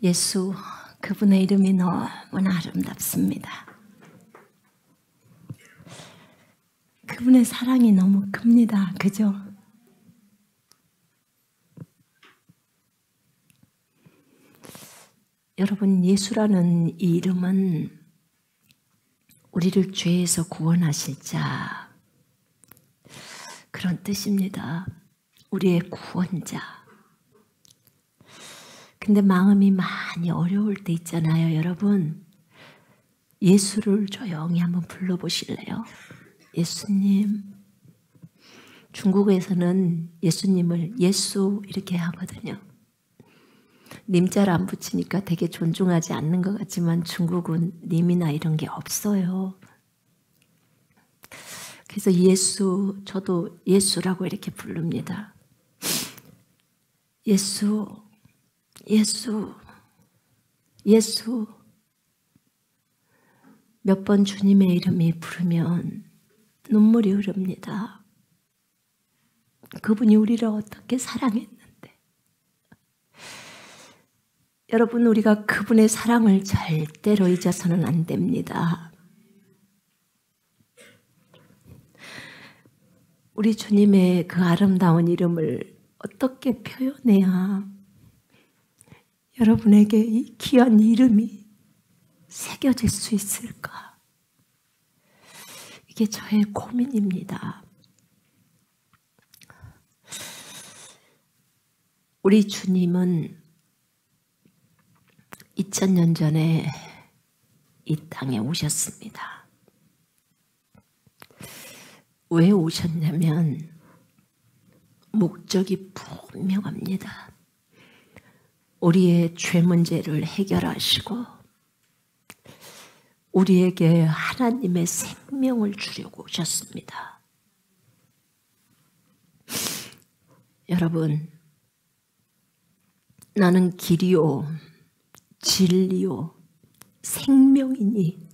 예수, 그분의 이름이 너무나 아름답습니다. 그분의 사랑이 너무 큽니다. 그죠? 여러분, 예수라는 이 이름은 우리를 죄에서 구원하실 자, 그런 뜻입니다. 우리의 구원자. 근데 마음이 많이 어려울 때 있잖아요, 여러분. 예수를 조용히 한번 불러보실래요? 예수님. 중국에서는 예수님을 예수 이렇게 하거든요. 님자를 안 붙이니까 되게 존중하지 않는 것 같지만 중국은 님이나 이런 게 없어요. 그래서 예수, 저도 예수라고 이렇게 부릅니다. 예수, 예수, 예수. 몇 번 주님의 이름이 부르면 눈물이 흐릅니다. 그분이 우리를 어떻게 사랑했는데. 여러분, 우리가 그분의 사랑을 절대로 잊어서는 안 됩니다. 우리 주님의 그 아름다운 이름을 어떻게 표현해야 여러분에게 이 귀한 이름이 새겨질 수 있을까? 이게 저의 고민입니다. 우리 주님은 2000년 전에 이 땅에 오셨습니다. 왜 오셨냐면 목적이 분명합니다. 우리의 죄 문제를 해결하시고 우리에게 하나님의 생명을 주려고 오셨습니다. 여러분, 나는 길이요 진리요 생명이니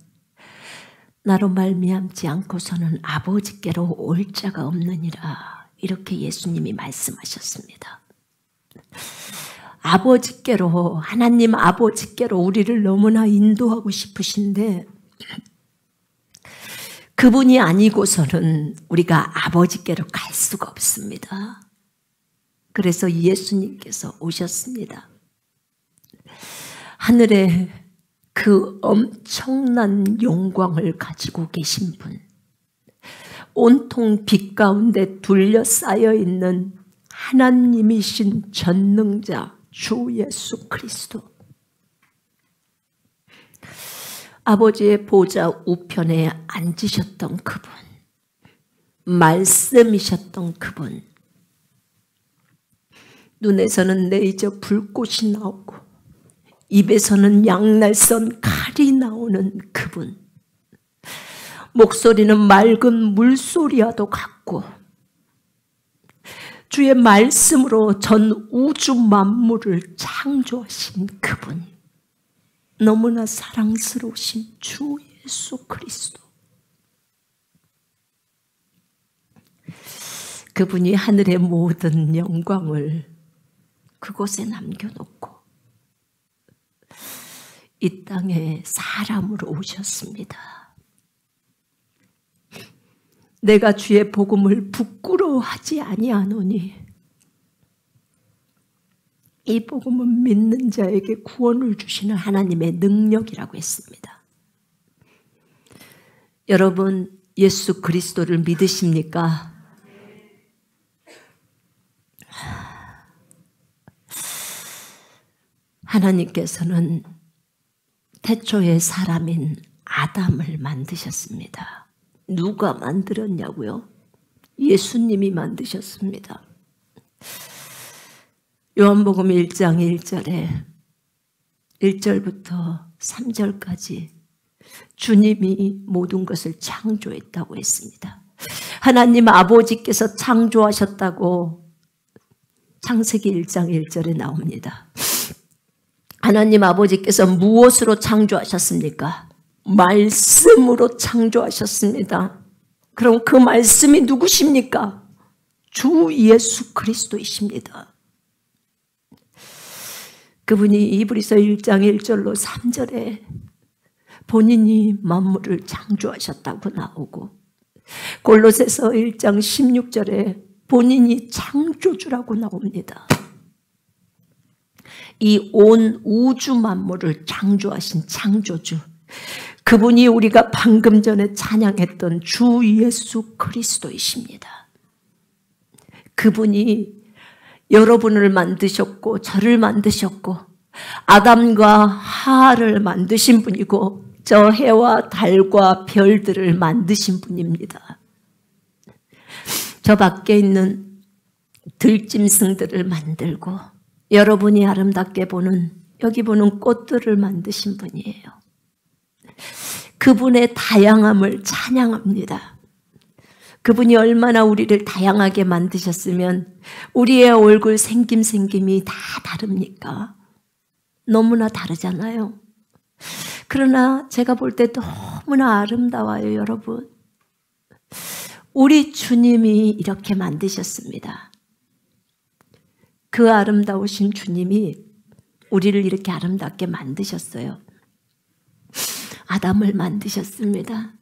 나로 말미암지 않고서는 아버지께로 올 자가 없느니라. 이렇게 예수님이 말씀하셨습니다. 아버지께로, 하나님 아버지께로 우리를 너무나 인도하고 싶으신데 그분이 아니고서는 우리가 아버지께로 갈 수가 없습니다. 그래서 예수님께서 오셨습니다. 하늘에 그 엄청난 영광을 가지고 계신 분, 온통 빛 가운데 둘러싸여 있는 하나님이신 전능자 주 예수 그리스도, 아버지의 보좌 우편에 앉으셨던 그분, 말씀이셨던 그분, 눈에서는 레이저 불꽃이 나오고 입에서는 양날선 칼이 나오는 그분, 목소리는 맑은 물소리와도 같고 주의 말씀으로 전 우주 만물을 창조하신 그분, 너무나 사랑스러우신 주 예수 그리스도, 그분이 하늘의 모든 영광을 그곳에 남겨놓고 이 땅에 사람으로 오셨습니다. 내가 주의 복음을 부끄러워하지 아니하노니 이 복음은 믿는 자에게 구원을 주시는 하나님의 능력이라고 했습니다. 여러분, 예수 그리스도를 믿으십니까? 하나님께서는 태초의 사람인 아담을 만드셨습니다. 누가 만들었냐고요? 예수님이 만드셨습니다. 요한복음 1장 1절에 1절부터 3절까지 주님이 모든 것을 창조했다고 했습니다. 하나님 아버지께서 창조하셨다고 창세기 1장 1절에 나옵니다. 하나님 아버지께서 무엇으로 창조하셨습니까? 말씀으로 창조하셨습니다. 그럼 그 말씀이 누구십니까? 주 예수 그리스도이십니다. 그분이 이브리서 1장 1절로 3절에 본인이 만물을 창조하셨다고 나오고, 골로새서 1장 16절에 본인이 창조주라고 나옵니다. 이 온 우주 만물을 창조하신 창조주, 그분이 우리가 방금 전에 찬양했던 주 예수 그리스도이십니다. 그분이 여러분을 만드셨고 저를 만드셨고 아담과 하와를 만드신 분이고 저 해와 달과 별들을 만드신 분입니다. 저 밖에 있는 들짐승들을 만들고 여러분이 아름답게 보는, 여기 보는 꽃들을 만드신 분이에요. 그분의 다양함을 찬양합니다. 그분이 얼마나 우리를 다양하게 만드셨으면 우리의 얼굴 생김이 다 다릅니까? 너무나 다르잖아요. 그러나 제가 볼 때 너무나 아름다워요, 여러분. 우리 주님이 이렇게 만드셨습니다. 그 아름다우신 주님이 우리를 이렇게 아름답게 만드셨어요. 아담을 만드셨습니다.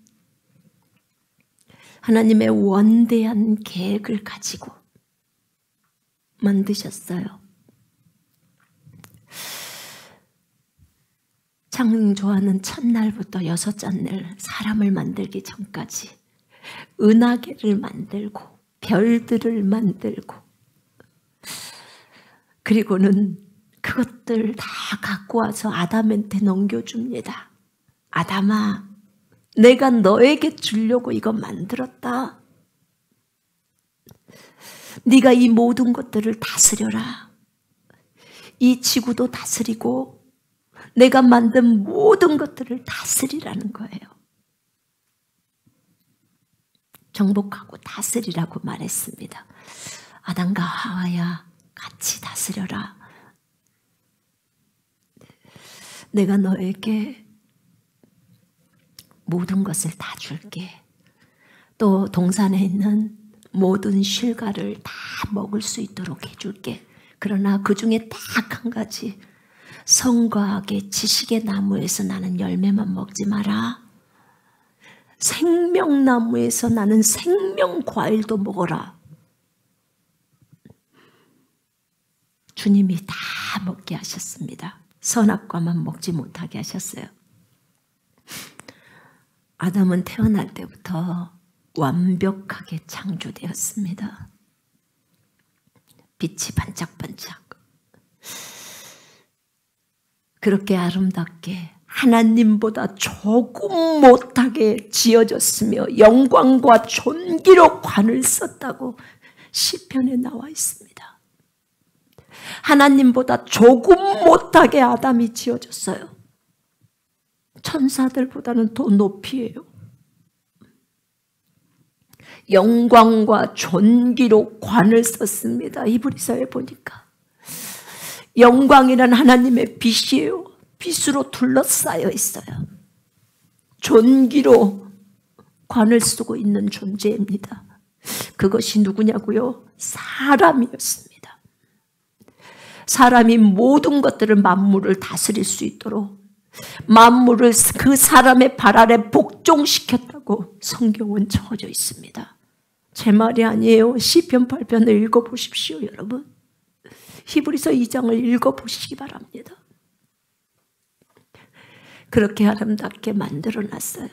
하나님의 원대한 계획을 가지고 만드셨어요. 창조하는 첫날부터 여섯째 날 사람을 만들기 전까지 은하계를 만들고 별들을 만들고, 그리고는 그것들 다 갖고 와서 아담한테 넘겨줍니다. 아담아, 내가 너에게 주려고 이거 만들었다. 네가 이 모든 것들을 다스려라. 이 지구도 다스리고 내가 만든 모든 것들을 다스리라는 거예요. 정복하고 다스리라고 말했습니다. 아담과 하와야, 같이 다스려라. 내가 너에게 모든 것을 다 줄게. 또 동산에 있는 모든 실과를 다 먹을 수 있도록 해줄게. 그러나 그 중에 딱 한 가지, 선과 악의 지식의 나무에서 나는 열매만 먹지 마라. 생명나무에서 나는 생명 과일도 먹어라. 주님이 다 먹게 하셨습니다. 선악과만 먹지 못하게 하셨어요. 아담은 태어날 때부터 완벽하게 창조되었습니다. 빛이 반짝반짝. 그렇게 아름답게 하나님보다 조금 못하게 지어졌으며 영광과 존귀로 관을 썼다고 시편에 나와 있습니다. 하나님보다 조금 못하게 아담이 지어졌어요. 천사들보다는 더 높이에요. 영광과 존귀로 관을 썼습니다. 이브리서에 보니까 영광이란 하나님의 빛이에요. 빛으로 둘러싸여 있어요. 존귀로 관을 쓰고 있는 존재입니다. 그것이 누구냐고요? 사람이었습니다. 사람이 모든 것들을, 만물을 다스릴 수 있도록 만물을 그 사람의 발 아래 복종시켰다고 성경은 적어져 있습니다. 제 말이 아니에요. 시편 8편을 읽어보십시오, 여러분. 히브리서 2장을 읽어보시기 바랍니다. 그렇게 아름답게 만들어놨어요.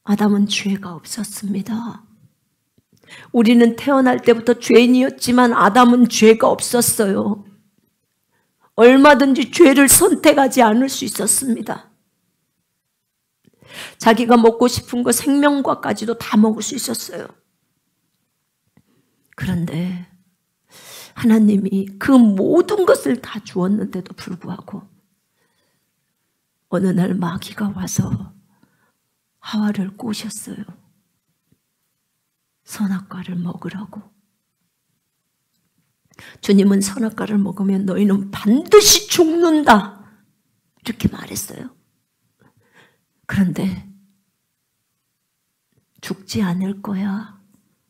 아담은 죄가 없었습니다. 우리는 태어날 때부터 죄인이었지만 아담은 죄가 없었어요. 얼마든지 죄를 선택하지 않을 수 있었습니다. 자기가 먹고 싶은 거 생명과까지도 다 먹을 수 있었어요. 그런데 하나님이 그 모든 것을 다 주었는데도 불구하고 어느 날 마귀가 와서 하와를 꼬셨어요. 선악과를 먹으라고. 주님은 선악과를 먹으면 너희는 반드시 죽는다, 이렇게 말했어요. 그런데 죽지 않을 거야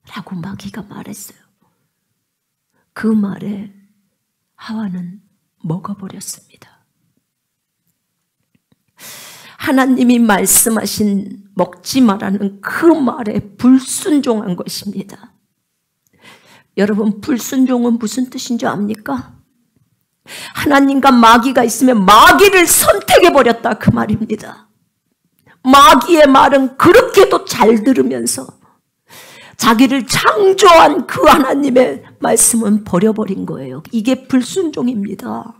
라고 마귀가 말했어요. 그 말에 하와는 먹어버렸습니다. 하나님이 말씀하신 먹지 말라는 그 말에 불순종한 것입니다. 여러분, 불순종은 무슨 뜻인 줄 압니까? 하나님과 마귀가 있으면 마귀를 선택해버렸다 그 말입니다. 마귀의 말은 그렇게도 잘 들으면서 자기를 창조한 그 하나님의 말씀은 버려버린 거예요. 이게 불순종입니다.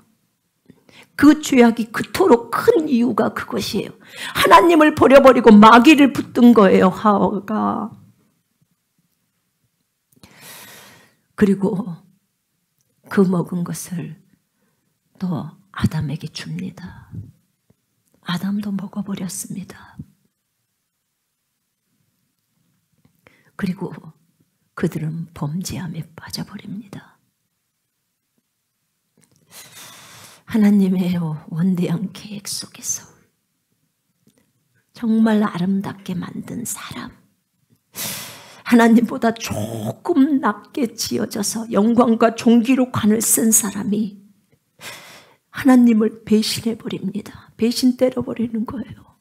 그 죄악이 그토록 큰 이유가 그것이에요. 하나님을 버려버리고 마귀를 붙든 거예요, 하와가. 그리고 그 먹은 것을 또 아담에게 줍니다. 아담도 먹어버렸습니다. 그리고 그들은 범죄함에 빠져버립니다. 하나님의 원대한 계획 속에서 정말 아름답게 만든 사람, 하나님보다 조금 낮게 지어져서 영광과 존귀로 관을 쓴 사람이 하나님을 배신해버립니다. 배신 때려버리는 거예요.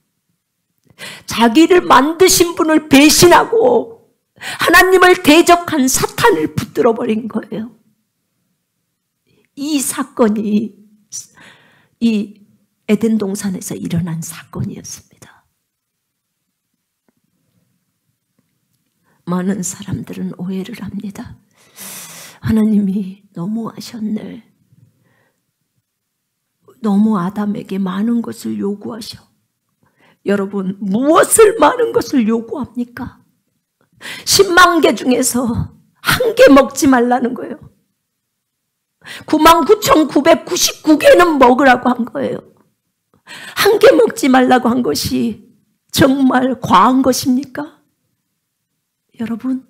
자기를 만드신 분을 배신하고 하나님을 대적한 사탄을 붙들어버린 거예요. 이 사건이 이 에덴 동산에서 일어난 사건이었습니다. 많은 사람들은 오해를 합니다. 하나님이 너무하셨네. 너무 아담에게 많은 것을 요구하셔. 여러분, 무엇을 많은 것을 요구합니까? 10만 개 중에서 한 개 먹지 말라는 거예요. 99,999개는 먹으라고 한 거예요. 한 개 먹지 말라고 한 것이 정말 과한 것입니까? 여러분,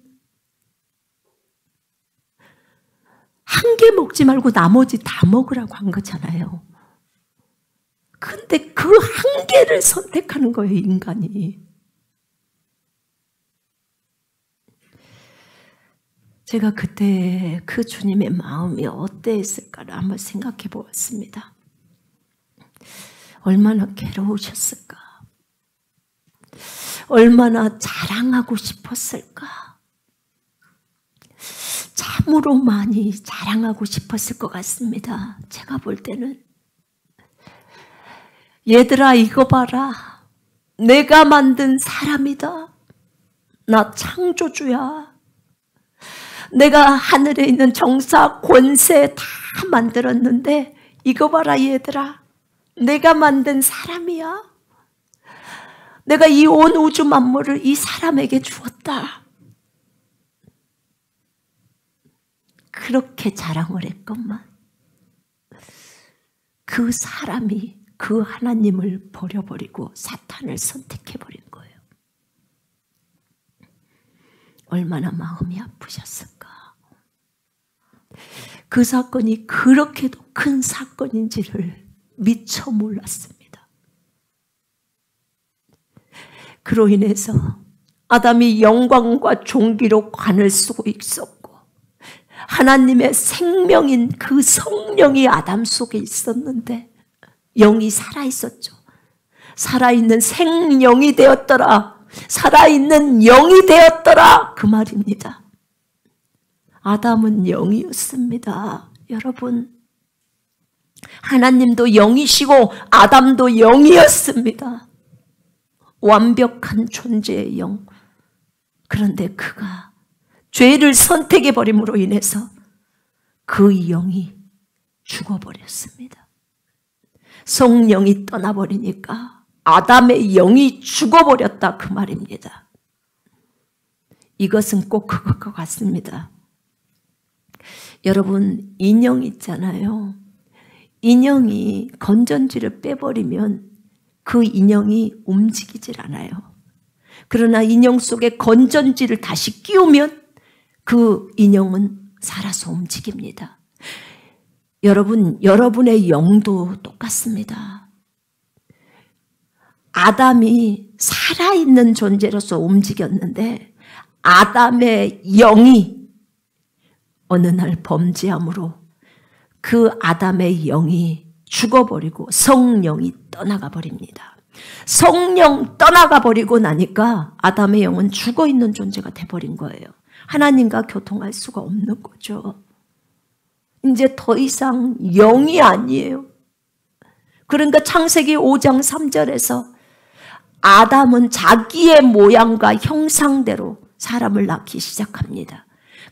한 개 먹지 말고 나머지 다 먹으라고 한 거잖아요. 근데 그 한 개를 선택하는 거예요, 인간이. 제가 그때 그 주님의 마음이 어땠을까를 한번 생각해 보았습니다. 얼마나 괴로우셨을까? 얼마나 자랑하고 싶었을까? 참으로 많이 자랑하고 싶었을 것 같습니다. 제가 볼 때는. 얘들아, 이거 봐라. 내가 만든 사람이다. 나 창조주야. 내가 하늘에 있는 정사, 권세 다 만들었는데 이거 봐라 얘들아. 내가 만든 사람이야. 내가 이 온 우주 만물을 이 사람에게 주었다. 그렇게 자랑을 했건만 그 사람이 그 하나님을 버려버리고 사탄을 선택해버린 거예요. 얼마나 마음이 아프셨을까. 그 사건이 그렇게도 큰 사건인지를 미처 몰랐습니다. 그로 인해서 아담이 영광과 존귀로 관을 쓰고 있었고 하나님의 생명인 그 성령이 아담 속에 있었는데 영이 살아있었죠. 살아있는 생명이 되었더라. 살아있는 영이 되었더라. 그 말입니다. 아담은 영이었습니다. 여러분, 하나님도 영이시고 아담도 영이었습니다. 완벽한 존재의 영. 그런데 그가 죄를 선택해버림으로 인해서 그 영이 죽어버렸습니다. 성령이 떠나버리니까 아담의 영이 죽어버렸다 그 말입니다. 이것은 꼭 그것과 같습니다. 여러분, 인형 있잖아요. 인형이 건전지를 빼버리면 그 인형이 움직이질 않아요. 그러나 인형 속에 건전지를 다시 끼우면 그 인형은 살아서 움직입니다. 여러분, 여러분의 영도 똑같습니다. 아담이 살아있는 존재로서 움직였는데 아담의 영이 어느 날 범죄함으로 그 아담의 영이 죽어버리고 성령이 떠나가 버립니다. 성령 떠나가 버리고 나니까 아담의 영은 죽어있는 존재가 돼버린 거예요. 하나님과 교통할 수가 없는 거죠. 이제 더 이상 영이 아니에요. 그러니까 창세기 5장 3절에서 아담은 자기의 모양과 형상대로 사람을 낳기 시작합니다.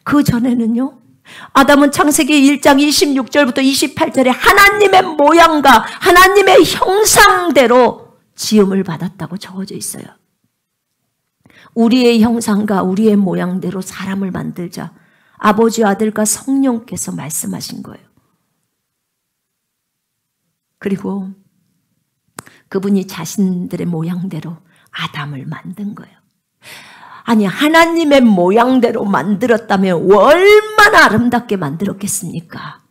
그 전에는요, 아담은 창세기 1장 26절부터 28절에 하나님의 모양과 하나님의 형상대로 지음을 받았다고 적어져 있어요. 우리의 형상과 우리의 모양대로 사람을 만들자. 아버지, 아들과 성령께서 말씀하신 거예요. 그리고 그분이 자신들의 모양대로 아담을 만든 거예요. 아니, 하나님의 모양대로 만들었다면 얼마나 아름답게 만들었겠습니까?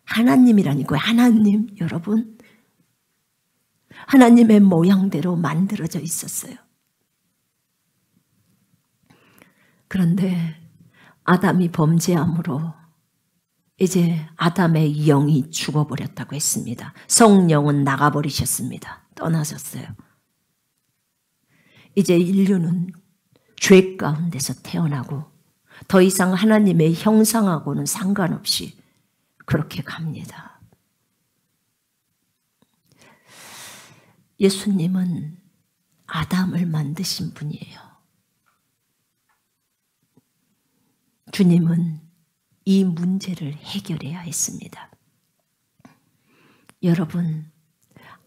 하나님이라니까요. 하나님, 여러분. 하나님의 모양대로 만들어져 있었어요. 그런데 아담이 범죄함으로 이제 아담의 영이 죽어버렸다고 했습니다. 성령은 나가버리셨습니다. 떠나셨어요. 이제 인류는 죄 가운데서 태어나고 더 이상 하나님의 형상하고는 상관없이 그렇게 갑니다. 예수님은 아담을 만드신 분이에요. 주님은 이 문제를 해결해야 했습니다. 여러분,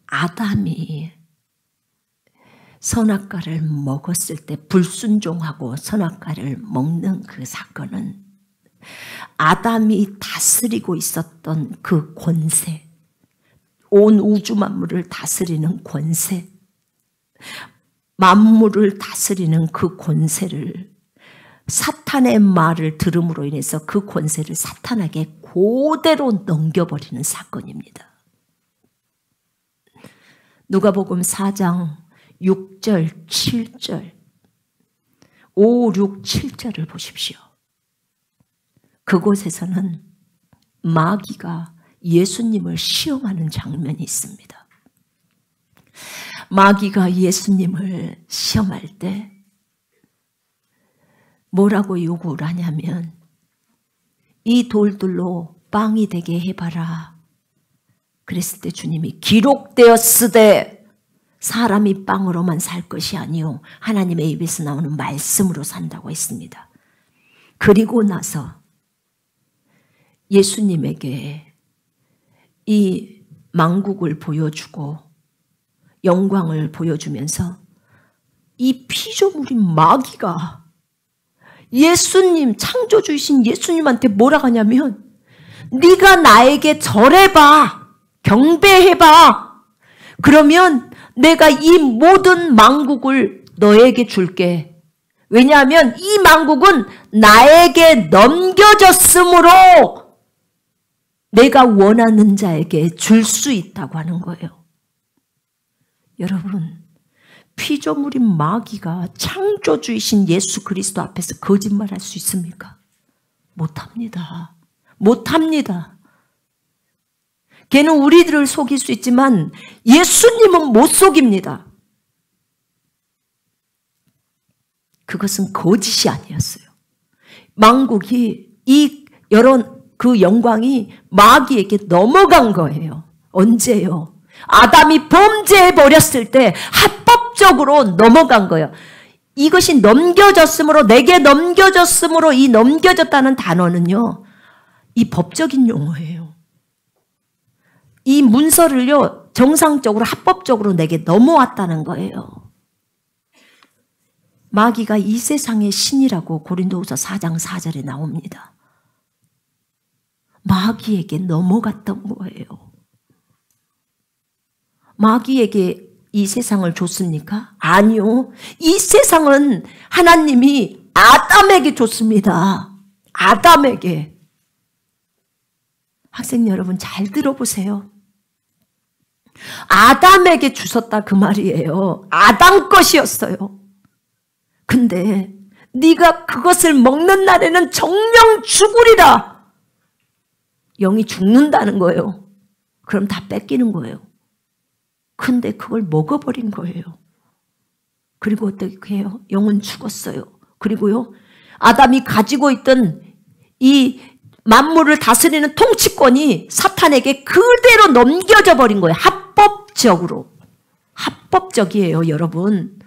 아담이 선악과를 먹었을 때 불순종하고 선악과를 먹는 그 사건은 아담이 다스리고 있었던 그 권세, 온 우주 만물을 다스리는 권세, 만물을 다스리는 그 권세를 사탄의 말을 들음으로 인해서 그 권세를 사탄에게 그대로 넘겨버리는 사건입니다. 누가복음 4장 6절, 7절, 5, 6, 7절을 보십시오. 그곳에서는 마귀가 예수님을 시험하는 장면이 있습니다. 마귀가 예수님을 시험할 때 뭐라고 요구를 하냐면 이 돌들로 빵이 되게 해봐라. 그랬을 때 주님이 기록되었으되 사람이 빵으로만 살 것이 아니요 하나님의 입에서 나오는 말씀으로 산다고 했습니다. 그리고 나서 예수님에게 이 만국을 보여주고 영광을 보여주면서 이 피조물인 마귀가 예수님, 창조주이신 예수님한테 뭐라 하냐면 네가 나에게 절해봐, 경배해봐. 그러면 내가 이 모든 만국을 너에게 줄게. 왜냐하면 이 만국은 나에게 넘겨졌으므로 내가 원하는 자에게 줄 수 있다고 하는 거예요. 여러분, 피조물인 마귀가 창조주이신 예수 그리스도 앞에서 거짓말할 수 있습니까? 못합니다. 못합니다. 걔는 우리들을 속일 수 있지만 예수님은 못 속입니다. 그것은 거짓이 아니었어요. 만국이 이 여러 그 영광이 마귀에게 넘어간 거예요. 언제요? 아담이 범죄해버렸을 때 합법적으로 넘어간 거예요. 이것이 넘겨졌으므로, 내게 넘겨졌으므로, 이 넘겨졌다는 단어는요, 이 법적인 용어예요. 이 문서를요, 정상적으로 합법적으로 내게 넘어왔다는 거예요. 마귀가 이 세상의 신이라고 고린도후서 4장 4절에 나옵니다. 마귀에게 넘어갔던 거예요. 마귀에게 이 세상을 줬습니까? 아니요. 이 세상은 하나님이 아담에게 줬습니다. 아담에게. 학생 여러분 잘 들어보세요. 아담에게 주셨다 그 말이에요. 아담 것이었어요. 근데 네가 그것을 먹는 날에는 정령 죽으리라. 영이 죽는다는 거예요. 그럼 다 뺏기는 거예요. 근데 그걸 먹어버린 거예요. 그리고 어떻게 해요? 영은 죽었어요. 그리고요, 아담이 가지고 있던 이 만물을 다스리는 통치권이 사탄에게 그대로 넘겨져 버린 거예요. 합법적으로. 합법적이에요, 여러분.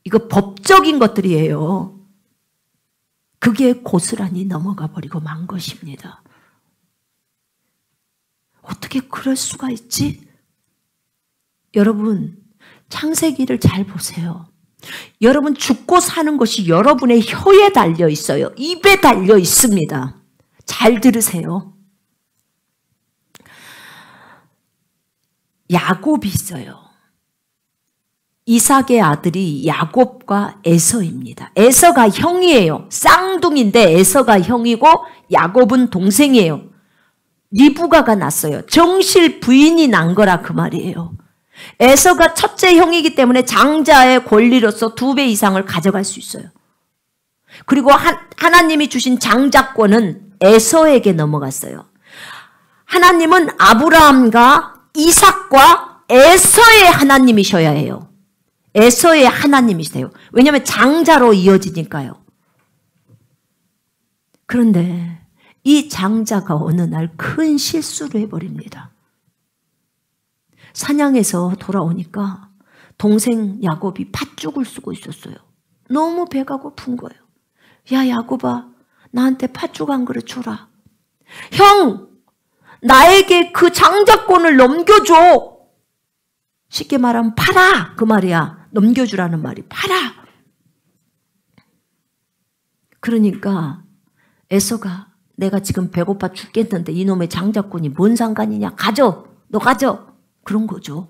이거 법적인 것들이에요. 그게 고스란히 넘어가 버리고 만 것입니다. 어떻게 그럴 수가 있지? 여러분, 창세기를 잘 보세요. 여러분, 죽고 사는 것이 여러분의 혀에 달려 있어요. 입에 달려 있습니다. 잘 들으세요. 야곱이 있어요. 이삭의 아들이 야곱과 에서입니다. 에서가 형이에요. 쌍둥이인데 에서가 형이고 야곱은 동생이에요. 리브가가 났어요. 정실 부인이 난 거라 그 말이에요. 에서가 첫째 형이기 때문에 장자의 권리로서 2배 이상을 가져갈 수 있어요. 그리고 하나님이 주신 장자권은 에서에게 넘어갔어요. 하나님은 아브라함과 이삭과 에서의 하나님이셔야 해요. 에서의 하나님이세요. 왜냐하면 장자로 이어지니까요. 그런데 이 장자가 어느 날 큰 실수를 해버립니다. 사냥에서 돌아오니까 동생 야곱이 팥죽을 쓰고 있었어요. 너무 배가 고픈 거예요. 야, 야곱아, 나한테 팥죽 한 그릇 줘라. 형, 나에게 그 장자권을 넘겨줘. 쉽게 말하면 팔아, 그 말이야. 넘겨주라는 말이 팔아. 그러니까 에서가 내가 지금 배고파 죽겠는데 이놈의 장자권이 뭔 상관이냐. 가져. 너 가져. 그런 거죠.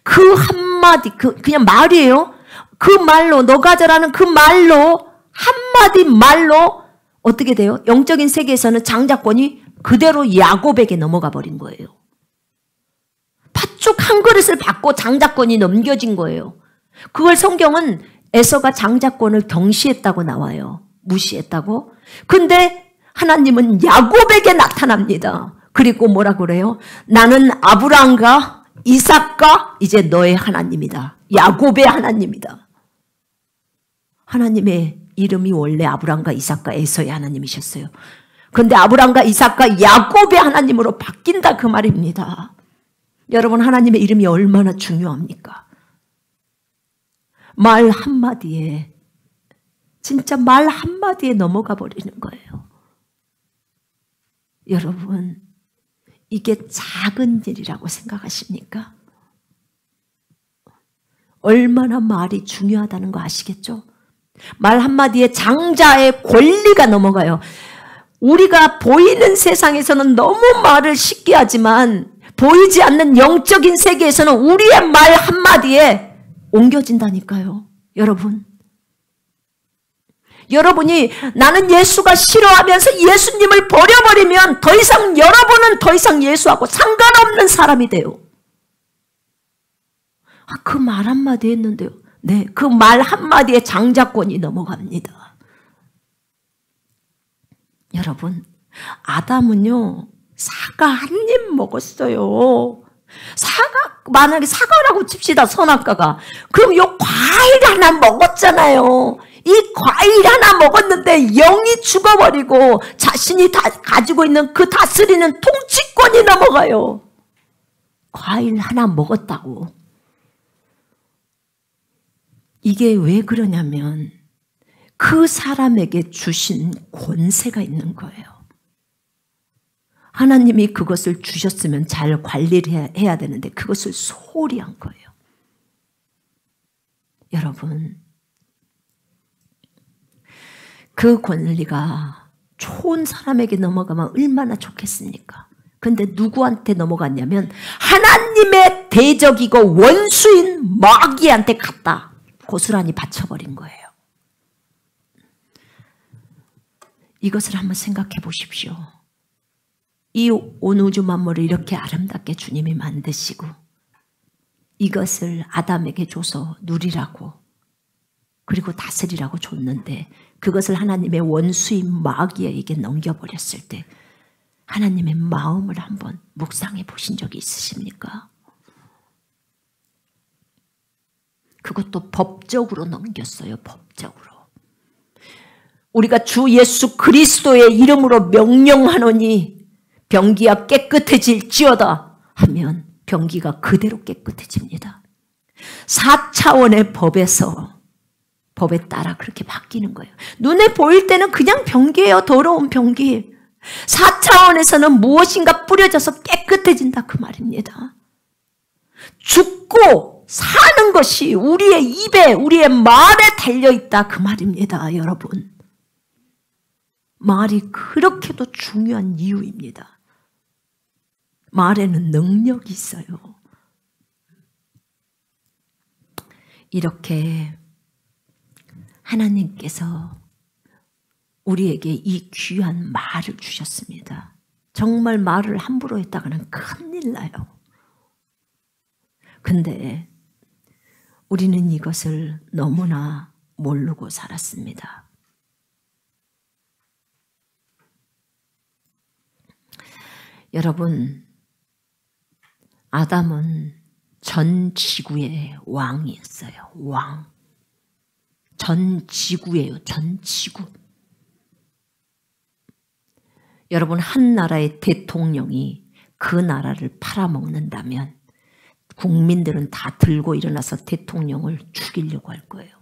그 한마디, 그냥 말이에요. 그 말로, 너 가져라는 그 말로, 한마디 말로 어떻게 돼요? 영적인 세계에서는 장자권이 그대로 야곱에게 넘어가 버린 거예요. 팥죽 한 그릇을 받고 장자권이 넘겨진 거예요. 그걸 성경은 에서가 장자권을 경시했다고 나와요. 무시했다고. 근데 하나님은 야곱에게 나타납니다. 그리고 뭐라 그래요? 나는 아브라함과 이삭과 이제 너의 하나님이다. 야곱의 하나님이다. 하나님의 이름이 원래 아브라함과 이삭과 에서의 하나님이셨어요. 그런데 아브라함과 이삭과 야곱의 하나님으로 바뀐다 그 말입니다. 여러분, 하나님의 이름이 얼마나 중요합니까? 말 한마디에, 진짜 말 한마디에 넘어가 버리는 거예요. 여러분, 이게 작은 일이라고 생각하십니까? 얼마나 말이 중요하다는 거 아시겠죠? 말 한마디에 장자의 권리가 넘어가요. 우리가 보이는 세상에서는 너무 말을 쉽게 하지만 보이지 않는 영적인 세계에서는 우리의 말 한마디에 옮겨진다니까요. 여러분. 여러분이 나는 예수가 싫어하면서 예수님을 버려버리면 더 이상 여러분은 더 이상 예수하고 상관없는 사람이 돼요. 그 말 한마디 했는데요. 네, 그 말 한마디에 장자권이 넘어갑니다. 여러분, 아담은요, 사과 한 입 먹었어요. 만약에 사과라고 칩시다, 선악과가. 그럼 요 과일 하나 먹었잖아요. 이 과일 하나 먹었는데 영이 죽어버리고 자신이 다 가지고 있는 그 다스리는 통치권이 넘어가요. 과일 하나 먹었다고. 이게 왜 그러냐면 그 사람에게 주신 권세가 있는 거예요. 하나님이 그것을 주셨으면 잘 관리를 해야 되는데 그것을 소홀히 한 거예요. 여러분, 그 권리가 좋은 사람에게 넘어가면 얼마나 좋겠습니까? 근데 누구한테 넘어갔냐면 하나님의 대적이고 원수인 마귀한테 갔다. 고스란히 바쳐버린 거예요. 이것을 한번 생각해 보십시오. 이 온 우주 만물을 이렇게 아름답게 주님이 만드시고 이것을 아담에게 줘서 누리라고 그리고 다스리라고 줬는데 그것을 하나님의 원수인 마귀에게 넘겨버렸을 때 하나님의 마음을 한번 묵상해 보신 적이 있으십니까? 그것도 법적으로 넘겼어요. 법적으로. 우리가 주 예수 그리스도의 이름으로 명령하노니 병기야 깨끗해질지어다 하면 병기가 그대로 깨끗해집니다. 4차원의 법에 따라 그렇게 바뀌는 거예요. 눈에 보일 때는 그냥 병기예요. 더러운 병기. 4차원에서는 무엇인가 뿌려져서 깨끗해진다 그 말입니다. 죽고 사는 것이 우리의 입에 우리의 말에 달려있다 그 말입니다. 여러분. 말이 그렇게도 중요한 이유입니다. 말에는 능력이 있어요. 이렇게 하나님께서 우리에게 이 귀한 말을 주셨습니다. 정말 말을 함부로 했다가는 큰일 나요. 근데 우리는 이것을 너무나 모르고 살았습니다. 여러분, 아담은 전 지구의 왕이었어요. 왕. 전 지구예요. 전 지구. 여러분, 한 나라의 대통령이 그 나라를 팔아먹는다면 국민들은 다 들고 일어나서 대통령을 죽이려고 할 거예요.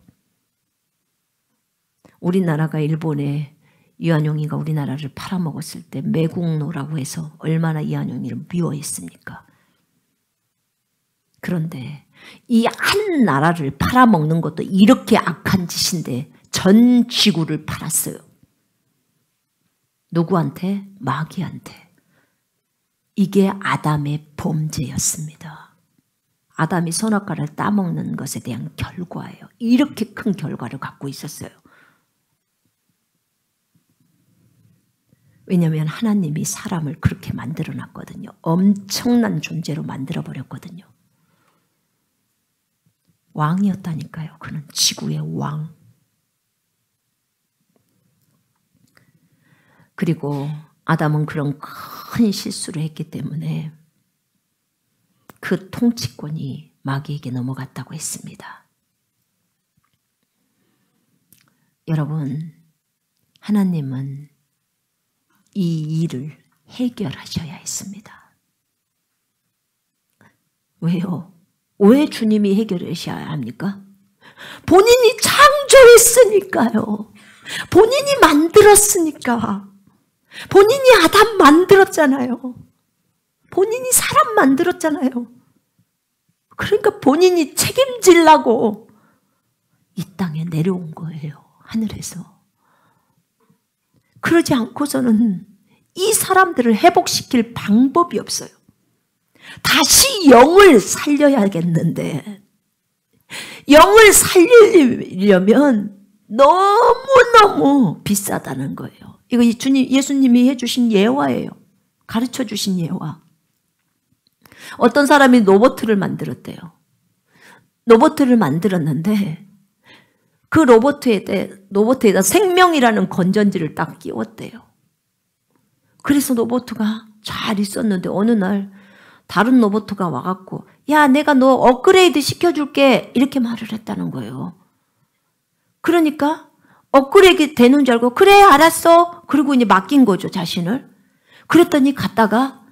우리나라가 일본에 이완용이가 우리나라를 팔아먹었을 때 매국노라고 해서 얼마나 이완용이를 미워했습니까? 그런데 이 한 나라를 팔아먹는 것도 이렇게 악한 짓인데 전 지구를 팔았어요. 누구한테? 마귀한테. 이게 아담의 범죄였습니다. 아담이 선악과를 따먹는 것에 대한 결과예요. 이렇게 큰 결과를 갖고 있었어요. 왜냐하면 하나님이 사람을 그렇게 만들어놨거든요. 엄청난 존재로 만들어버렸거든요. 왕이었다니까요. 그는 지구의 왕. 그리고 아담은 그런 큰 실수를 했기 때문에 그 통치권이 마귀에게 넘어갔다고 했습니다. 여러분, 하나님은 이 일을 해결하셔야 했습니다. 왜요? 왜 주님이 해결하셔야 합니까? 본인이 창조했으니까요. 본인이 만들었으니까. 본인이 아담 만들었잖아요. 본인이 사람 만들었잖아요. 그러니까 본인이 책임지려고 이 땅에 내려온 거예요. 하늘에서. 그러지 않고서는 이 사람들을 회복시킬 방법이 없어요. 다시 영을 살려야겠는데 영을 살리려면 너무너무 비싸다는 거예요. 이거 예수님이 해주신 예화예요. 가르쳐 주신 예화. 어떤 사람이 로봇을 만들었대요. 로봇을 만들었는데 그 로봇에다 생명이라는 건전지를 딱 끼웠대요. 그래서 로봇가 잘 있었는데 어느 날 다른 로봇가 와갖고 야, 내가 너 업그레이드 시켜줄게 이렇게 말을 했다는 거예요. 그러니까 업그레이드 되는 줄 알고 그래 알았어. 그리고 이제 맡긴 거죠, 자신을. 그랬더니 갔다가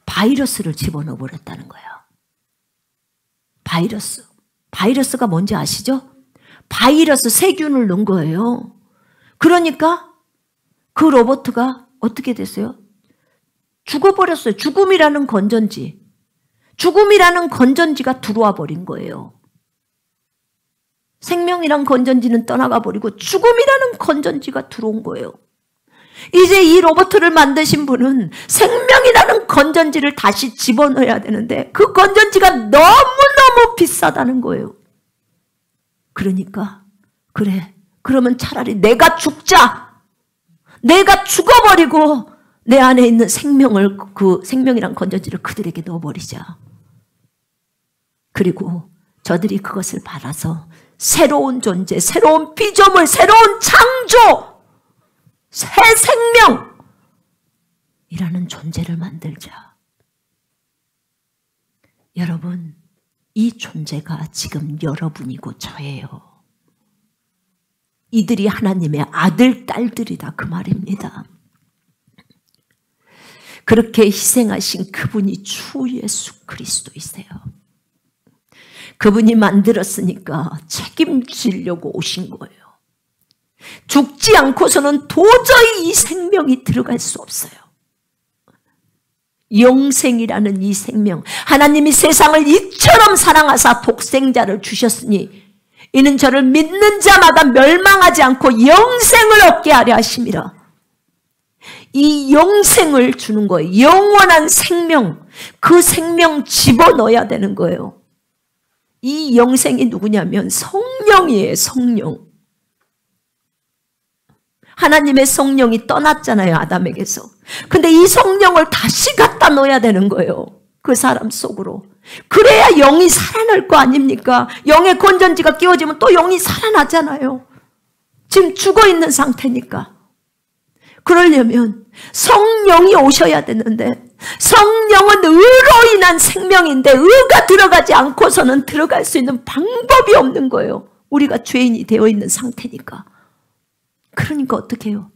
바이러스를 집어넣어 버렸다는 거예요. 바이러스가 뭔지 아시죠? 바이러스 세균을 넣은 거예요. 그러니까 그 로봇가 어떻게 됐어요? 죽어버렸어요. 죽음이라는 건전지가 들어와 버린 거예요. 생명이란 건전지는 떠나가 버리고 죽음이라는 건전지가 들어온 거예요. 이제 이 로봇을 만드신 분은 생명이라는 건전지를 다시 집어넣어야 되는데 그 건전지가 너무너무 비싸다는 거예요. 그러니까 그래, 그러면 차라리 내가 죽자. 내가 죽어버리고 내 안에 있는 그 생명이란 건전지를 그들에게 넣어버리자. 그리고 저들이 그것을 받아서 새로운 존재, 새로운 피조물, 새로운 창조, 새 생명, 이라는 존재를 만들자. 여러분, 이 존재가 지금 여러분이고 저예요. 이들이 하나님의 아들, 딸들이다 그 말입니다. 그렇게 희생하신 그분이 주 예수 그리스도이세요. 그분이 만들었으니까 책임지려고 오신 거예요. 죽지 않고서는 도저히 이 생명이 들어갈 수 없어요. 영생이라는 이 생명, 하나님이 세상을 이처럼 사랑하사 독생자를 주셨으니 이는 저를 믿는 자마다 멸망하지 않고 영생을 얻게 하려 하심이라. 이 영생을 주는 거예요. 영원한 생명, 그 생명 집어넣어야 되는 거예요. 이 영생이 누구냐면 성령이에요. 성령. 하나님의 성령이 떠났잖아요, 아담에게서. 근데 이 성령을 다시 갖다 넣어야 되는 거예요, 그 사람 속으로. 그래야 영이 살아날 거 아닙니까? 영의 건전지가 끼워지면 또 영이 살아나잖아요. 지금 죽어있는 상태니까. 그러려면 성령이 오셔야 되는데, 성령은 의로 인한 생명인데 의가 들어가지 않고서는 들어갈 수 있는 방법이 없는 거예요. 우리가 죄인이 되어 있는 상태니까. 그러니까 어떻게 해요?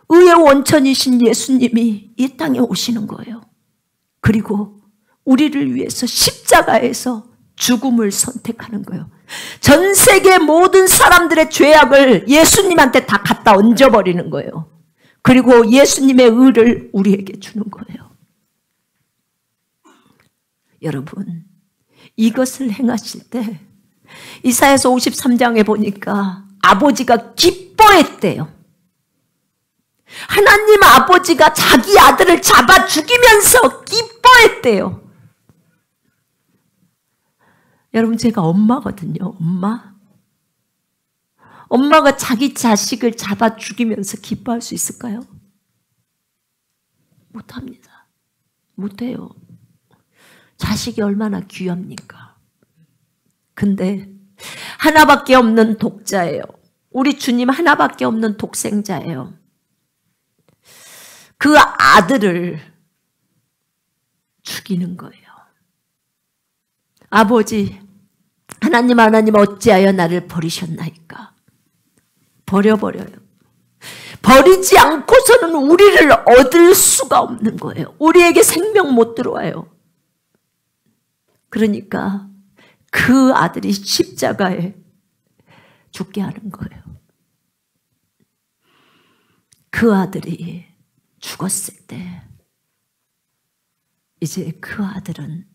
의의 원천이신 예수님이 이 땅에 오시는 거예요. 그리고 우리를 위해서 십자가에서 죽음을 선택하는 거예요. 전 세계 모든 사람들의 죄악을 예수님한테 다 갖다 얹어버리는 거예요. 그리고 예수님의 의를 우리에게 주는 거예요. 여러분, 이것을 행하실 때 이사야서 53장에 보니까 아버지가 기뻐했대요. 하나님 아버지가 자기 아들을 잡아 죽이면서 기뻐했대요. 여러분, 제가 엄마거든요. 엄마가 자기 자식을 잡아 죽이면서 기뻐할 수 있을까요? 못합니다. 못해요. 자식이 얼마나 귀합니까? 근데 하나밖에 없는 독자예요. 우리 주님 하나밖에 없는 독생자예요. 그 아들을 죽이는 거예요. 아버지, 하나님 어찌하여 나를 버리셨나이까? 버려버려요. 버리지 않고서는 우리를 얻을 수가 없는 거예요. 우리에게 생명 못 들어와요. 그러니까 그 아들이 십자가에 죽게 하는 거예요. 그 아들이 죽었을 때 이제 그 아들은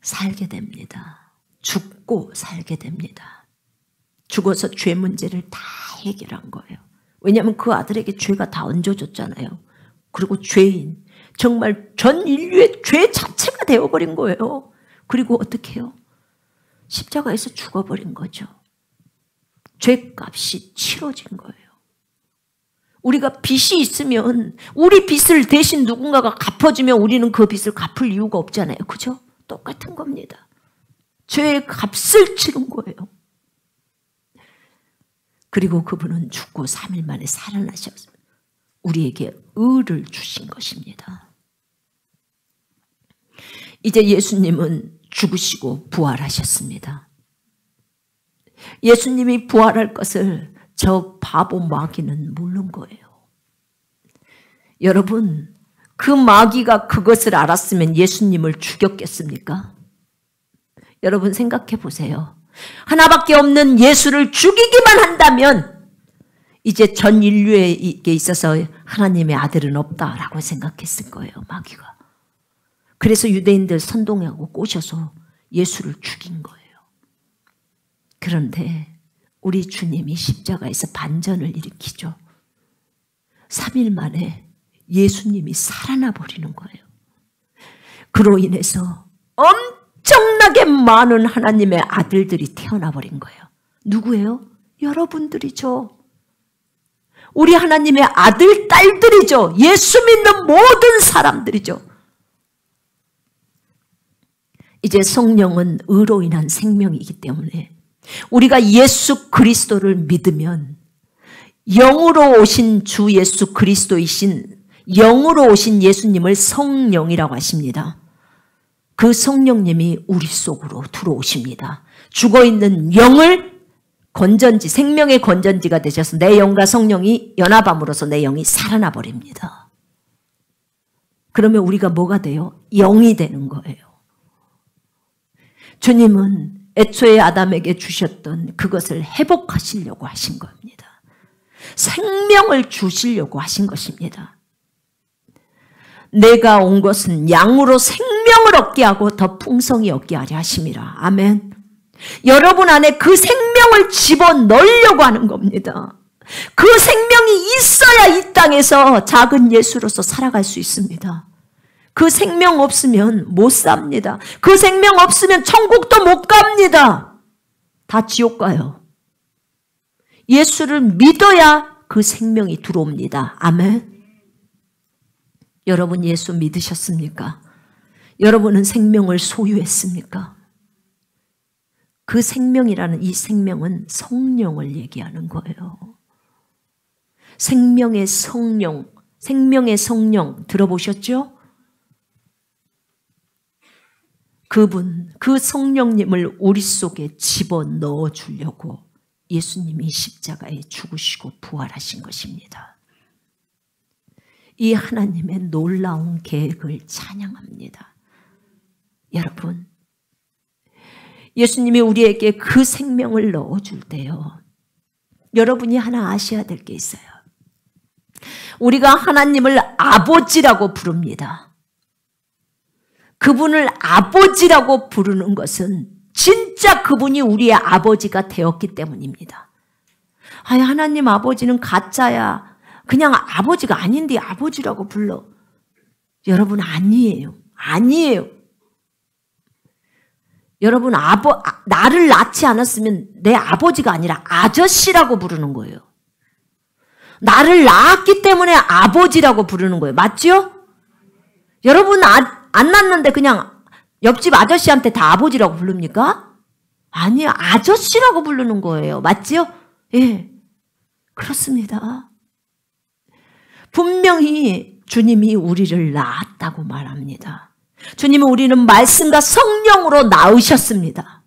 살게 됩니다. 죽고 살게 됩니다. 죽어서 죄 문제를 다 해결한 거예요. 왜냐하면 그 아들에게 죄가 다 얹어졌잖아요. 그리고 죄인, 정말 전 인류의 죄 자체가 되어버린 거예요. 그리고 어떻게 해요? 십자가에서 죽어버린 거죠. 죄값이 치러진 거예요. 우리가 빚이 있으면 우리 빚을 대신 누군가가 갚아주면 우리는 그 빚을 갚을 이유가 없잖아요. 그죠? 똑같은 겁니다. 죄의 값을 치른 거예요. 그리고 그분은 죽고 3일 만에 살아나셔서 우리에게 의를 주신 것입니다. 이제 예수님은 죽으시고 부활하셨습니다. 예수님이 부활할 것을 저 바보 마귀는 모르는 거예요. 여러분, 그 마귀가 그것을 알았으면 예수님을 죽였겠습니까? 여러분 생각해 보세요. 하나밖에 없는 예수를 죽이기만 한다면 이제 전 인류에게 있어서 하나님의 아들은 없다라고 생각했을 거예요, 마귀가. 그래서 유대인들 선동하고 꼬셔서 예수를 죽인 거예요. 그런데 우리 주님이 십자가에서 반전을 일으키죠. 3일 만에 예수님이 살아나 버리는 거예요. 그로 인해서 엄청나게 많은 하나님의 아들들이 태어나 버린 거예요. 누구예요? 여러분들이죠. 우리 하나님의 아들, 딸들이죠. 예수 믿는 모든 사람들이죠. 이제 성령은 의로 인한 생명이기 때문에 우리가 예수 그리스도를 믿으면 영으로 오신 주 예수 그리스도이신 영으로 오신 예수님을 성령이라고 하십니다. 그 성령님이 우리 속으로 들어오십니다. 죽어있는 영을 건전지, 생명의 건전지가 되셔서 내 영과 성령이 연합함으로써 내 영이 살아나 버립니다. 그러면 우리가 뭐가 돼요? 영이 되는 거예요. 주님은 애초에 아담에게 주셨던 그것을 회복하시려고 하신 겁니다. 생명을 주시려고 하신 것입니다. 내가 온 것은 양으로 생명을 얻게 하고 더 풍성히 얻게 하려 하심이라. 아멘. 여러분 안에 그 생명을 집어넣으려고 하는 겁니다. 그 생명이 있어야 이 땅에서 작은 예수로서 살아갈 수 있습니다. 그 생명 없으면 못 삽니다. 그 생명 없으면 천국도 못 갑니다. 다 지옥 가요. 예수를 믿어야 그 생명이 들어옵니다. 아멘. 여러분 예수 믿으셨습니까? 여러분은 생명을 소유했습니까? 그 생명이라는 이 생명은 성령을 얘기하는 거예요. 생명의 성령, 생명의 성령 들어보셨죠? 그분, 그 성령님을 우리 속에 집어넣어 주려고 예수님이 십자가에 죽으시고 부활하신 것입니다. 이 하나님의 놀라운 계획을 찬양합니다. 여러분, 예수님이 우리에게 그 생명을 넣어줄 때요, 여러분이 하나 아셔야 될 게 있어요. 우리가 하나님을 아버지라고 부릅니다. 그분을 아버지라고 부르는 것은 진짜 그분이 우리의 아버지가 되었기 때문입니다. 아니, 하나님 아버지는 가짜야. 그냥 아버지가 아닌데 아버지라고 불러. 여러분 아니에요. 아니에요. 여러분 나를 낳지 않았으면 내 아버지가 아니라 아저씨라고 부르는 거예요. 나를 낳았기 때문에 아버지라고 부르는 거예요. 맞죠? 여러분 안 낳았는데 그냥 옆집 아저씨한테 다 아버지라고 부릅니까? 아니요. 아저씨라고 부르는 거예요. 맞죠? 예, 그렇습니다. 분명히 주님이 우리를 낳았다고 말합니다. 주님은 우리는 말씀과 성령으로 낳으셨습니다.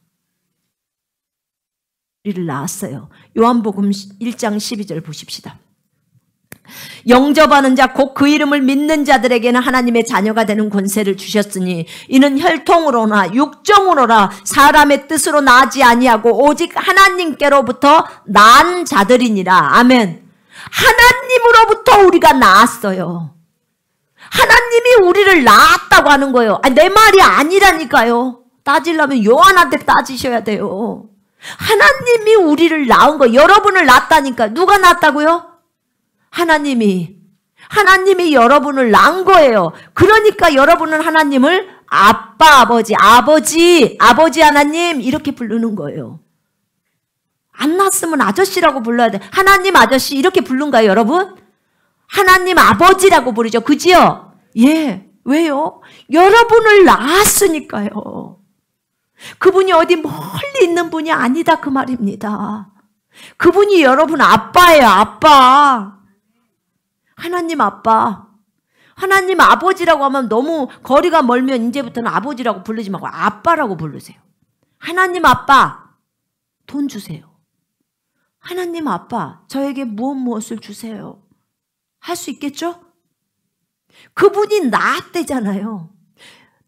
우리를 낳았어요. 요한복음 1장 12절 보십시다. 영접하는 자 곧 그 이름을 믿는 자들에게는 하나님의 자녀가 되는 권세를 주셨으니 이는 혈통으로나 육정으로나 사람의 뜻으로 나지 아니하고 오직 하나님께로부터 난 자들이니라. 아멘. 하나님으로부터 우리가 나았어요. 하나님이 우리를 낳았다고 하는 거예요. 아니, 내 말이 아니라니까요. 따지려면 요한한테 따지셔야 돼요. 하나님이 우리를 낳은 거예요. 여러분을 낳았다니까. 누가 낳았다고요? 하나님이 여러분을 낳은 거예요. 그러니까 여러분은 하나님을 아빠, 아버지 하나님 이렇게 부르는 거예요. 안 낳았으면 아저씨라고 불러야 돼. 하나님 아저씨 이렇게 부른가요, 여러분? 하나님 아버지라고 부르죠. 그지요? 예. 왜요? 여러분을 낳았으니까요. 그분이 어디 멀리 있는 분이 아니다 그 말입니다. 그분이 여러분 아빠예요. 아빠. 하나님 아빠. 하나님 아버지라고 하면 너무 거리가 멀면 이제부터는 아버지라고 부르지 말고 아빠라고 부르세요. 하나님 아빠, 돈 주세요. 하나님 아빠, 저에게 무엇을 주세요. 할 수 있겠죠? 그분이 낳았대잖아요.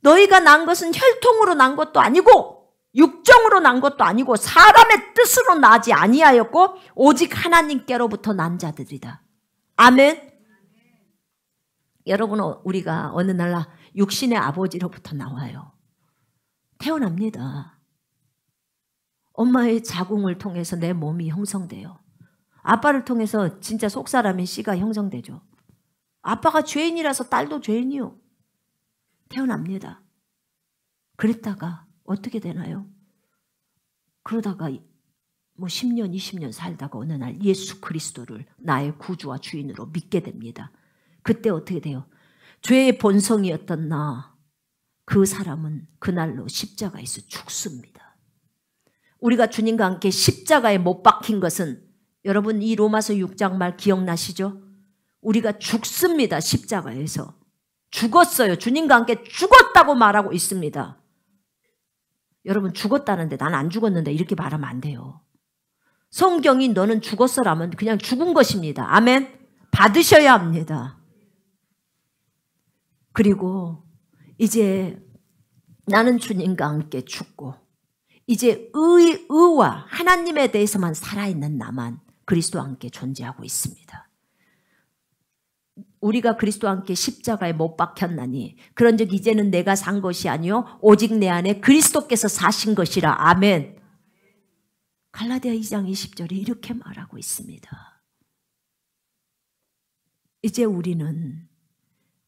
너희가 난 것은 혈통으로 난 것도 아니고 육정으로 난 것도 아니고 사람의 뜻으로 나지 아니하였고 오직 하나님께로부터 난 자들이다. 아멘. 여러분, 우리가 어느 날 육신의 아버지로부터 나와요. 태어납니다. 엄마의 자궁을 통해서 내 몸이 형성돼요. 아빠를 통해서 진짜 속사람의 씨가 형성되죠. 아빠가 죄인이라서 딸도 죄인이요. 태어납니다. 그랬다가 어떻게 되나요? 그러다가 뭐 10년, 20년 살다가 어느 날 예수 그리스도를 나의 구주와 주인으로 믿게 됩니다. 그때 어떻게 돼요? 죄의 본성이었던 그 사람은 그날로 십자가에서 죽습니다. 우리가 주님과 함께 십자가에 못 박힌 것은 여러분 이 로마서 6장 말 기억나시죠? 우리가 죽습니다. 십자가에서. 죽었어요. 주님과 함께 죽었다고 말하고 있습니다. 여러분 죽었다는데 난 안 죽었는데 이렇게 말하면 안 돼요. 성경이 너는 죽었어라면 그냥 죽은 것입니다. 아멘. 받으셔야 합니다. 그리고 이제 나는 주님과 함께 죽고 이제 의와 하나님에 대해서만 살아있는 나만 그리스도와 함께 존재하고 있습니다. 우리가 그리스도와 함께 십자가에 못 박혔나니 그런즉 이제는 내가 산 것이 아니요 오직 내 안에 그리스도께서 사신 것이라. 아멘. 갈라디아 2장 20절에 이렇게 말하고 있습니다. 이제 우리는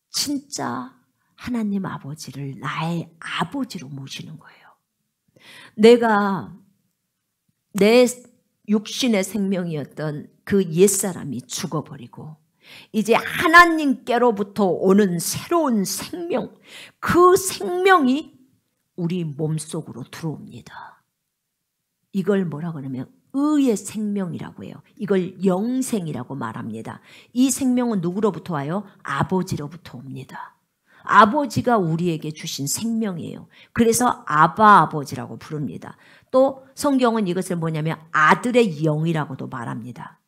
진짜 하나님 아버지를 나의 아버지로 모시는 거예요. 내가 내 육신의 생명이었던 그 옛사람이 죽어버리고 이제 하나님께로부터 오는 새로운 생명, 그 생명이 우리 몸속으로 들어옵니다. 이걸 뭐라고 하냐면 의의 생명이라고 해요. 이걸 영생이라고 말합니다. 이 생명은 누구로부터 와요? 아버지로부터 옵니다. 아버지가 우리에게 주신 생명이에요. 그래서 아바 아버지라고 부릅니다. 또 성경은 이것을 뭐냐면 아들의 영이라고도 말합니다.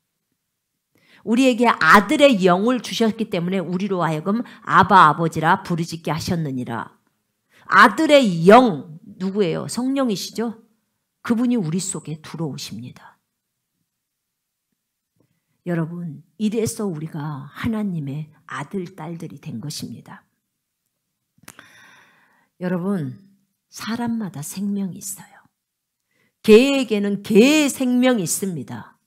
우리에게 아들의 영을 주셨기 때문에 우리로 하여금 아바 아버지라 부르짖게 하셨느니라. 아들의 영 누구예요? 성령이시죠? 그분이 우리 속에 들어오십니다. 여러분, 이래서 우리가 하나님의 아들, 딸들이 된 것입니다. 여러분, 사람마다 생명이 있어요. 개에게는 개의 생명이 있습니다.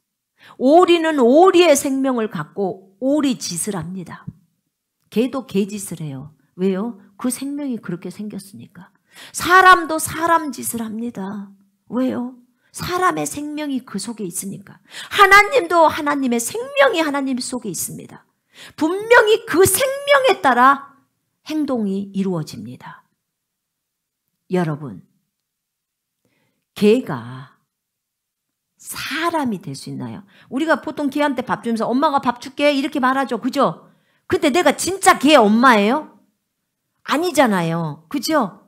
오리는 오리의 생명을 갖고 오리 짓을 합니다. 개도 개 짓을 해요. 왜요? 그 생명이 그렇게 생겼으니까. 사람도 사람 짓을 합니다. 왜요? 사람의 생명이 그 속에 있으니까. 하나님도 하나님의 생명이 하나님 속에 있습니다. 분명히 그 생명에 따라 행동이 이루어집니다. 여러분, 개가 사람이 될 수 있나요? 우리가 보통 개한테 밥 주면서 엄마가 밥 줄게 이렇게 말하죠. 그죠? 근데 내가 진짜 개 엄마예요? 아니잖아요. 그죠?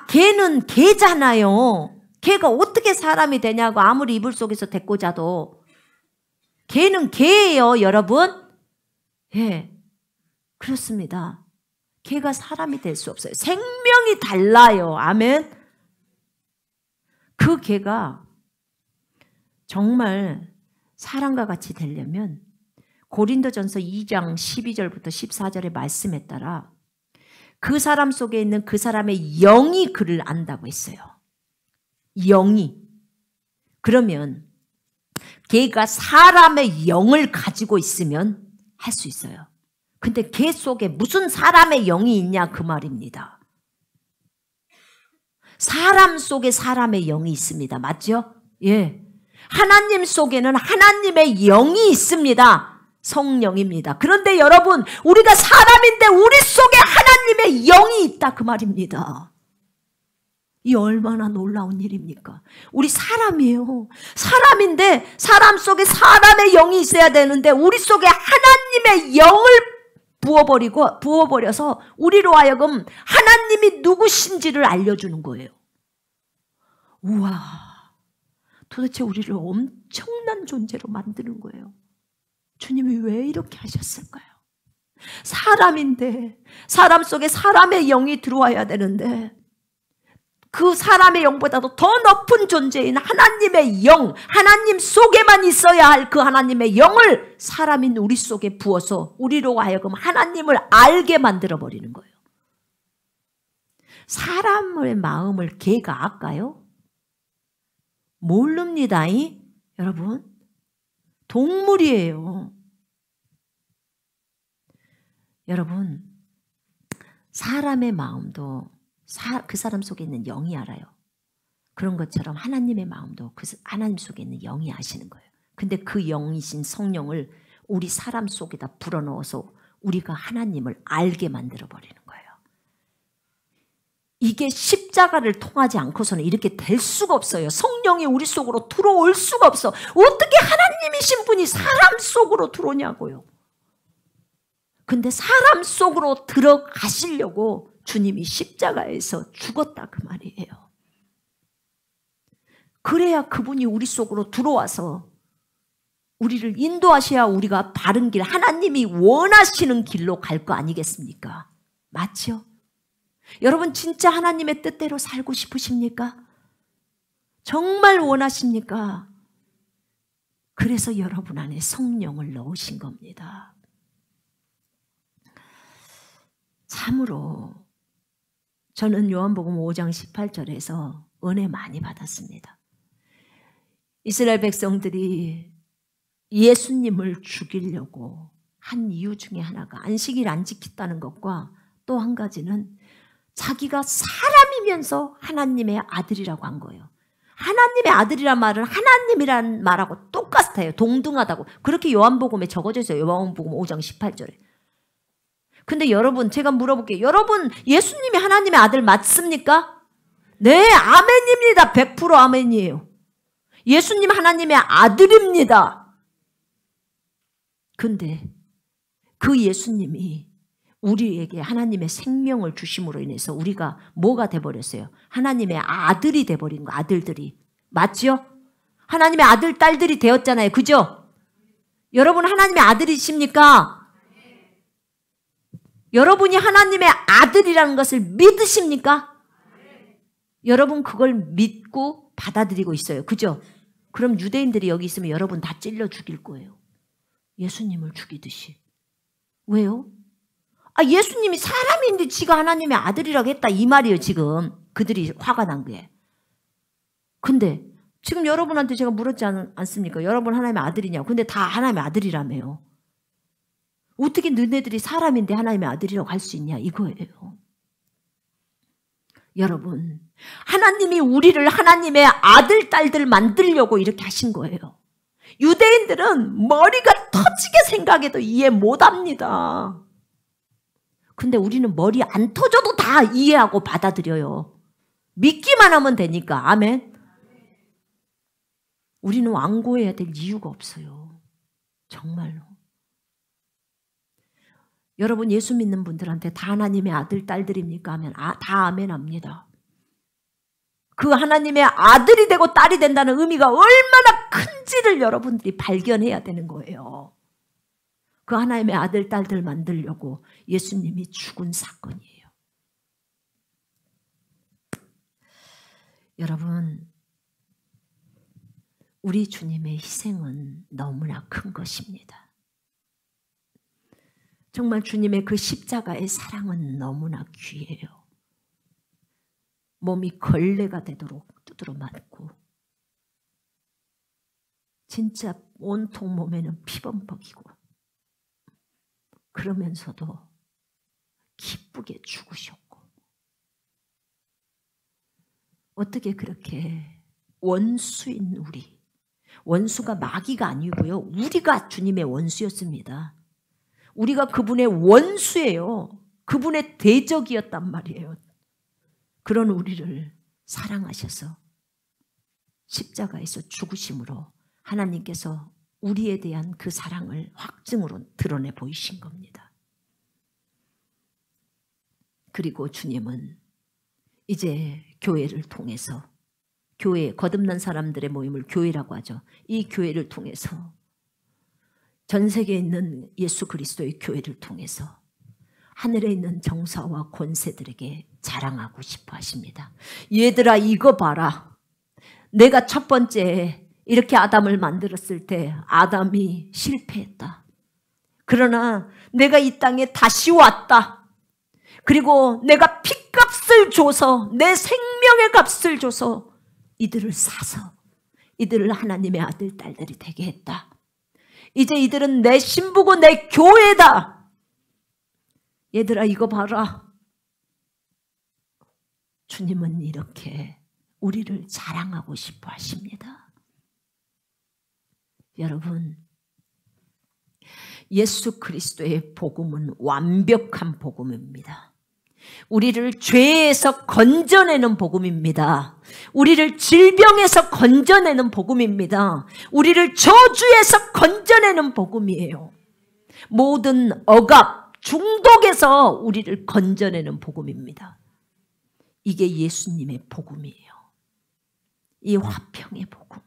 개는 개잖아요. 개가 어떻게 사람이 되냐고 아무리 이불 속에서 데리고 자도. 개는 개예요, 여러분. 예, 그렇습니다. 개가 사람이 될 수 없어요. 생명이 달라요. 아멘. 그 개가 정말 사람과 같이 되려면 고린도전서 2장 12절부터 14절의 말씀에 따라 그 사람 속에 있는 그 사람의 영이 그를 안다고 했어요. 영이. 그러면 개가 사람의 영을 가지고 있으면 할 수 있어요. 근데 개 속에 무슨 사람의 영이 있냐 그 말입니다. 사람 속에 사람의 영이 있습니다. 맞죠? 예. 하나님 속에는 하나님의 영이 있습니다. 성령입니다. 그런데 여러분, 우리가 사람인데 우리 속에 하나님의 영이 있다 그 말입니다. 이 얼마나 놀라운 일입니까? 우리 사람이에요. 사람인데 사람 속에 사람의 영이 있어야 되는데 우리 속에 하나님의 영을 부어버려서 우리로 하여금 하나님이 누구신지를 알려주는 거예요. 우와, 도대체 우리를 엄청난 존재로 만드는 거예요. 주님이 왜 이렇게 하셨을까요? 사람인데 사람 속에 사람의 영이 들어와야 되는데 그 사람의 영보다도 더 높은 존재인 하나님의 영, 하나님 속에만 있어야 할 그 하나님의 영을 사람인 우리 속에 부어서 우리로 하여금 하나님을 알게 만들어버리는 거예요. 사람의 마음을 개가 알까요? 모릅니다. 여러분, 동물이에요. 여러분, 사람의 마음도 그 사람 속에 있는 영이 알아요. 그런 것처럼 하나님의 마음도 그 하나님 속에 있는 영이 아시는 거예요. 근데 그 영이신 성령을 우리 사람 속에다 불어넣어서 우리가 하나님을 알게 만들어버리는 거예요. 이게 십자가를 통하지 않고서는 이렇게 될 수가 없어요. 성령이 우리 속으로 들어올 수가 없어. 어떻게 하나님이신 분이 사람 속으로 들어오냐고요. 근데 사람 속으로 들어가시려고 주님이 십자가에서 죽었다 그 말이에요. 그래야 그분이 우리 속으로 들어와서 우리를 인도하셔야 우리가 바른 길, 하나님이 원하시는 길로 갈 거 아니겠습니까? 맞죠? 여러분 진짜 하나님의 뜻대로 살고 싶으십니까? 정말 원하십니까? 그래서 여러분 안에 성령을 넣으신 겁니다. 참으로 저는 요한복음 5장 18절에서 은혜 많이 받았습니다. 이스라엘 백성들이 예수님을 죽이려고 한 이유 중에 하나가 안식일 안 지켰다는 것과 또 한 가지는 자기가 사람이면서 하나님의 아들이라고 한 거예요. 하나님의 아들이란 말은 하나님이란 말하고 똑같아요. 동등하다고. 그렇게 요한복음에 적어져 있어요. 요한복음 5장 18절에. 근데 여러분 제가 물어볼게요. 여러분 예수님이 하나님의 아들 맞습니까? 네, 아멘입니다. 100% 아멘이에요. 예수님 하나님의 아들입니다. 근데 그 예수님이 우리에게 하나님의 생명을 주심으로 인해서 우리가 뭐가 돼버렸어요? 하나님의 아들이 돼버린 거, 아들들이. 맞죠? 하나님의 아들, 딸들이 되었잖아요. 그죠? 여러분 하나님의 아들이십니까? 여러분이 하나님의 아들이라는 것을 믿으십니까? 여러분 그걸 믿고 받아들이고 있어요. 그죠? 그럼 유대인들이 여기 있으면 여러분 다 찔러 죽일 거예요. 예수님을 죽이듯이. 왜요? 예수님이 사람인데 지가 하나님의 아들이라고 했다 이 말이에요. 지금 그들이 화가 난 게. 근데 지금 여러분한테 제가 물었지 않습니까? 여러분 하나님의 아들이냐고. 근데 다 하나님의 아들이라며요. 어떻게 너네들이 사람인데 하나님의 아들이라고 할 수 있냐 이거예요. 여러분 하나님이 우리를 하나님의 아들 딸들 만들려고 이렇게 하신 거예요. 유대인들은 머리가 터지게 생각해도 이해 못합니다. 근데 우리는 머리 안 터져도 다 이해하고 받아들여요. 믿기만 하면 되니까. 아멘. 우리는 완고해야 될 이유가 없어요. 정말로. 여러분 예수 믿는 분들한테 다 하나님의 아들 딸들입니까 하면 다 아멘합니다. 그 하나님의 아들이 되고 딸이 된다는 의미가 얼마나 큰지를 여러분들이 발견해야 되는 거예요. 그 하나님의 아들 딸들 만들려고 예수님이 죽은 사건이에요. 여러분 우리 주님의 희생은 너무나 큰 것입니다. 정말 주님의 그 십자가의 사랑은 너무나 귀해요. 몸이 걸레가 되도록 두드러 맞고 진짜 온통 몸에는 피범벅이고 그러면서도 기쁘게 죽으셨고 어떻게 그렇게 원수인 우리, 원수가 마귀가 아니고요. 우리가 주님의 원수였습니다. 우리가 그분의 원수예요. 그분의 대적이었단 말이에요. 그런 우리를 사랑하셔서 십자가에서 죽으심으로 하나님께서 우리에 대한 그 사랑을 확증으로 드러내 보이신 겁니다. 그리고 주님은 이제 교회를 통해서 교회, 거듭난 사람들의 모임을 교회라고 하죠. 이 교회를 통해서 전 세계에 있는 예수 그리스도의 교회를 통해서 하늘에 있는 정사와 권세들에게 자랑하고 싶어 하십니다. 얘들아 이거 봐라. 내가 첫 번째 이렇게 아담을 만들었을 때 아담이 실패했다. 그러나 내가 이 땅에 다시 왔다. 그리고 내가 핏값을 줘서 내 생명의 값을 줘서 이들을 사서 이들을 하나님의 아들 딸들이 되게 했다. 이제 이들은 내 신부고 내 교회다. 얘들아 이거 봐라. 주님은 이렇게 우리를 자랑하고 싶어 하십니다. 여러분 예수 그리스도의 복음은 완벽한 복음입니다. 우리를 죄에서 건져내는 복음입니다. 우리를 질병에서 건져내는 복음입니다. 우리를 저주에서 건져내는 복음이에요. 모든 억압, 중독에서 우리를 건져내는 복음입니다. 이게 예수님의 복음이에요. 이 화평의 복음.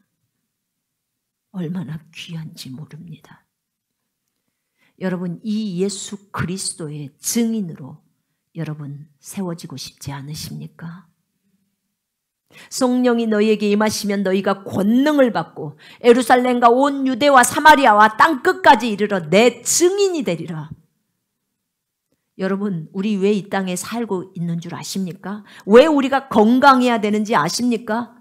얼마나 귀한지 모릅니다. 여러분, 이 예수 그리스도의 증인으로 여러분 세워지고 싶지 않으십니까? 성령이 너희에게 임하시면 너희가 권능을 받고 예루살렘과 온 유대와 사마리아와 땅끝까지 이르러 내 증인이 되리라. 여러분, 우리 왜 이 땅에 살고 있는 줄 아십니까? 왜 우리가 건강해야 되는지 아십니까?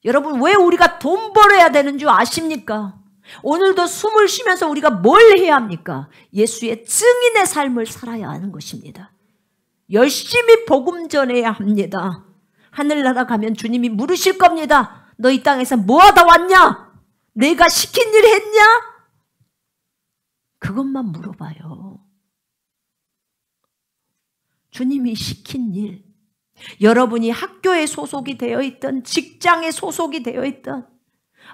여러분, 왜 우리가 돈 벌어야 되는 줄 아십니까? 오늘도 숨을 쉬면서 우리가 뭘 해야 합니까? 예수의 증인의 삶을 살아야 하는 것입니다. 열심히 복음 전해야 합니다. 하늘나라 가면 주님이 물으실 겁니다. 너 이 땅에서 뭐하다 왔냐? 내가 시킨 일 했냐? 그것만 물어봐요. 주님이 시킨 일, 여러분이 학교에 소속이 되어 있든 직장에 소속이 되어 있든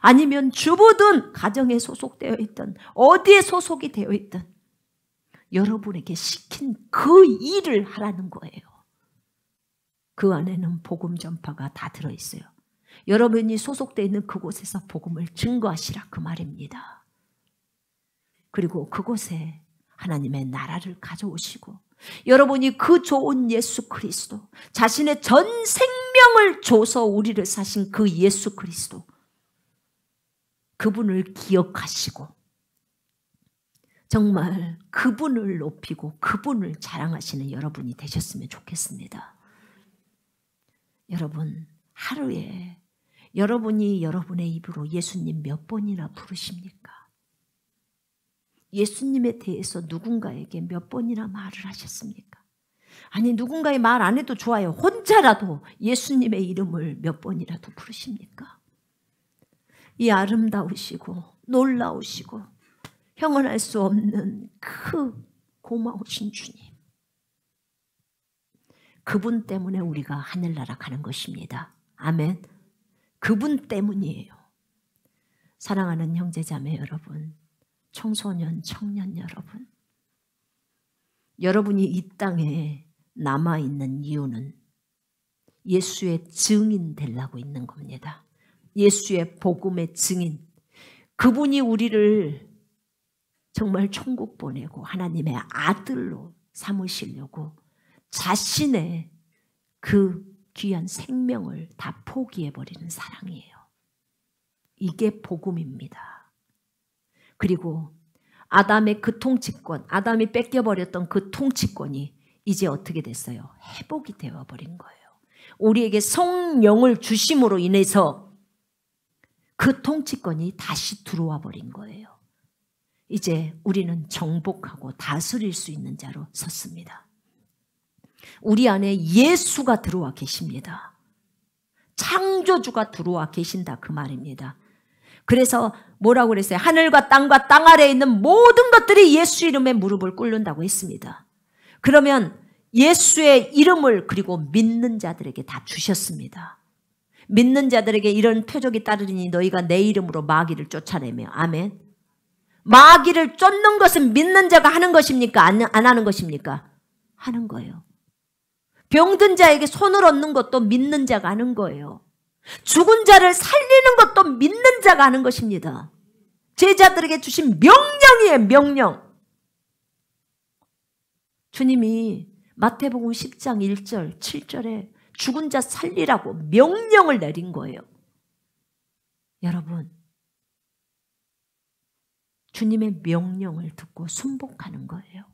아니면 주부든 가정에 소속되어 있든 어디에 소속이 되어 있든 여러분에게 시킨 그 일을 하라는 거예요. 그 안에는 복음 전파가 다 들어있어요. 여러분이 소속되어 있는 그곳에서 복음을 증거하시라 그 말입니다. 그리고 그곳에 하나님의 나라를 가져오시고 여러분이 그 좋은 예수 그리스도, 자신의 전 생명을 줘서 우리를 사신 그 예수 그리스도, 그분을 기억하시고 정말 그분을 높이고 그분을 자랑하시는 여러분이 되셨으면 좋겠습니다. 여러분, 하루에 여러분이 여러분의 입으로 예수님 몇 번이나 부르십니까? 예수님에 대해서 누군가에게 몇 번이나 말을 하셨습니까? 아니, 누군가의 말 안 해도 좋아요. 혼자라도 예수님의 이름을 몇 번이라도 부르십니까? 이 아름다우시고 놀라우시고 형언할 수 없는 그 고마우신 주님, 그분 때문에 우리가 하늘나라 가는 것입니다. 아멘. 그분 때문이에요. 사랑하는 형제자매 여러분, 청소년, 청년 여러분, 여러분이 이 땅에 남아있는 이유는 예수의 증인 되려고 있는 겁니다. 예수의 복음의 증인, 그분이 우리를 정말 천국 보내고 하나님의 아들로 삼으시려고 자신의 그 귀한 생명을 다 포기해버리는 사랑이에요. 이게 복음입니다. 그리고 아담의 그 통치권, 아담이 뺏겨버렸던 그 통치권이 이제 어떻게 됐어요? 회복이 되어버린 거예요. 우리에게 성령을 주심으로 인해서 그 통치권이 다시 들어와 버린 거예요. 이제 우리는 정복하고 다스릴 수 있는 자로 섰습니다. 우리 안에 예수가 들어와 계십니다. 창조주가 들어와 계신다 그 말입니다. 그래서 뭐라고 그랬어요? 하늘과 땅과 땅 아래에 있는 모든 것들이 예수 이름에 무릎을 꿇는다고 했습니다. 그러면 예수의 이름을 그리고 믿는 자들에게 다 주셨습니다. 믿는 자들에게 이런 표적이 따르니 너희가 내 이름으로 마귀를 쫓아내며. 아멘. 마귀를 쫓는 것은 믿는 자가 하는 것입니까? 안 하는 것입니까? 하는 거예요. 병든 자에게 손을 얹는 것도 믿는 자가 하는 거예요. 죽은 자를 살리는 것도 믿는 자가 하는 것입니다. 제자들에게 주신 명령이에요. 명령. 주님이 마태복음 10장 1절 7절에 죽은 자 살리라고 명령을 내린 거예요. 여러분, 주님의 명령을 듣고 순복하는 거예요.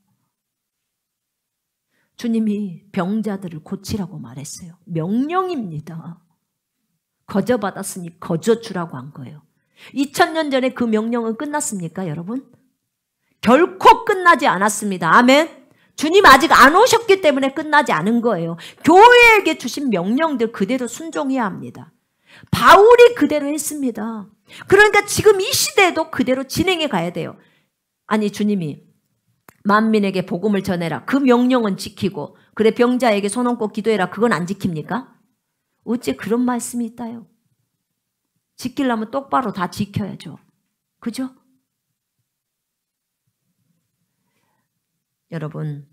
주님이 병자들을 고치라고 말했어요. 명령입니다. 거저 받았으니 거저 주라고 한 거예요. 2000년 전에 그 명령은 끝났습니까, 여러분? 결코 끝나지 않았습니다. 아멘. 주님 아직 안 오셨기 때문에 끝나지 않은 거예요. 교회에게 주신 명령들 그대로 순종해야 합니다. 바울이 그대로 했습니다. 그러니까 지금 이 시대에도 그대로 진행해 가야 돼요. 아니, 주님이 만민에게 복음을 전해라. 그 명령은 지키고 그래 병자에게 손 얹고 기도해라. 그건 안 지킵니까? 어째 그런 말씀이 있다요. 지키려면 똑바로 다 지켜야죠. 그죠? 여러분,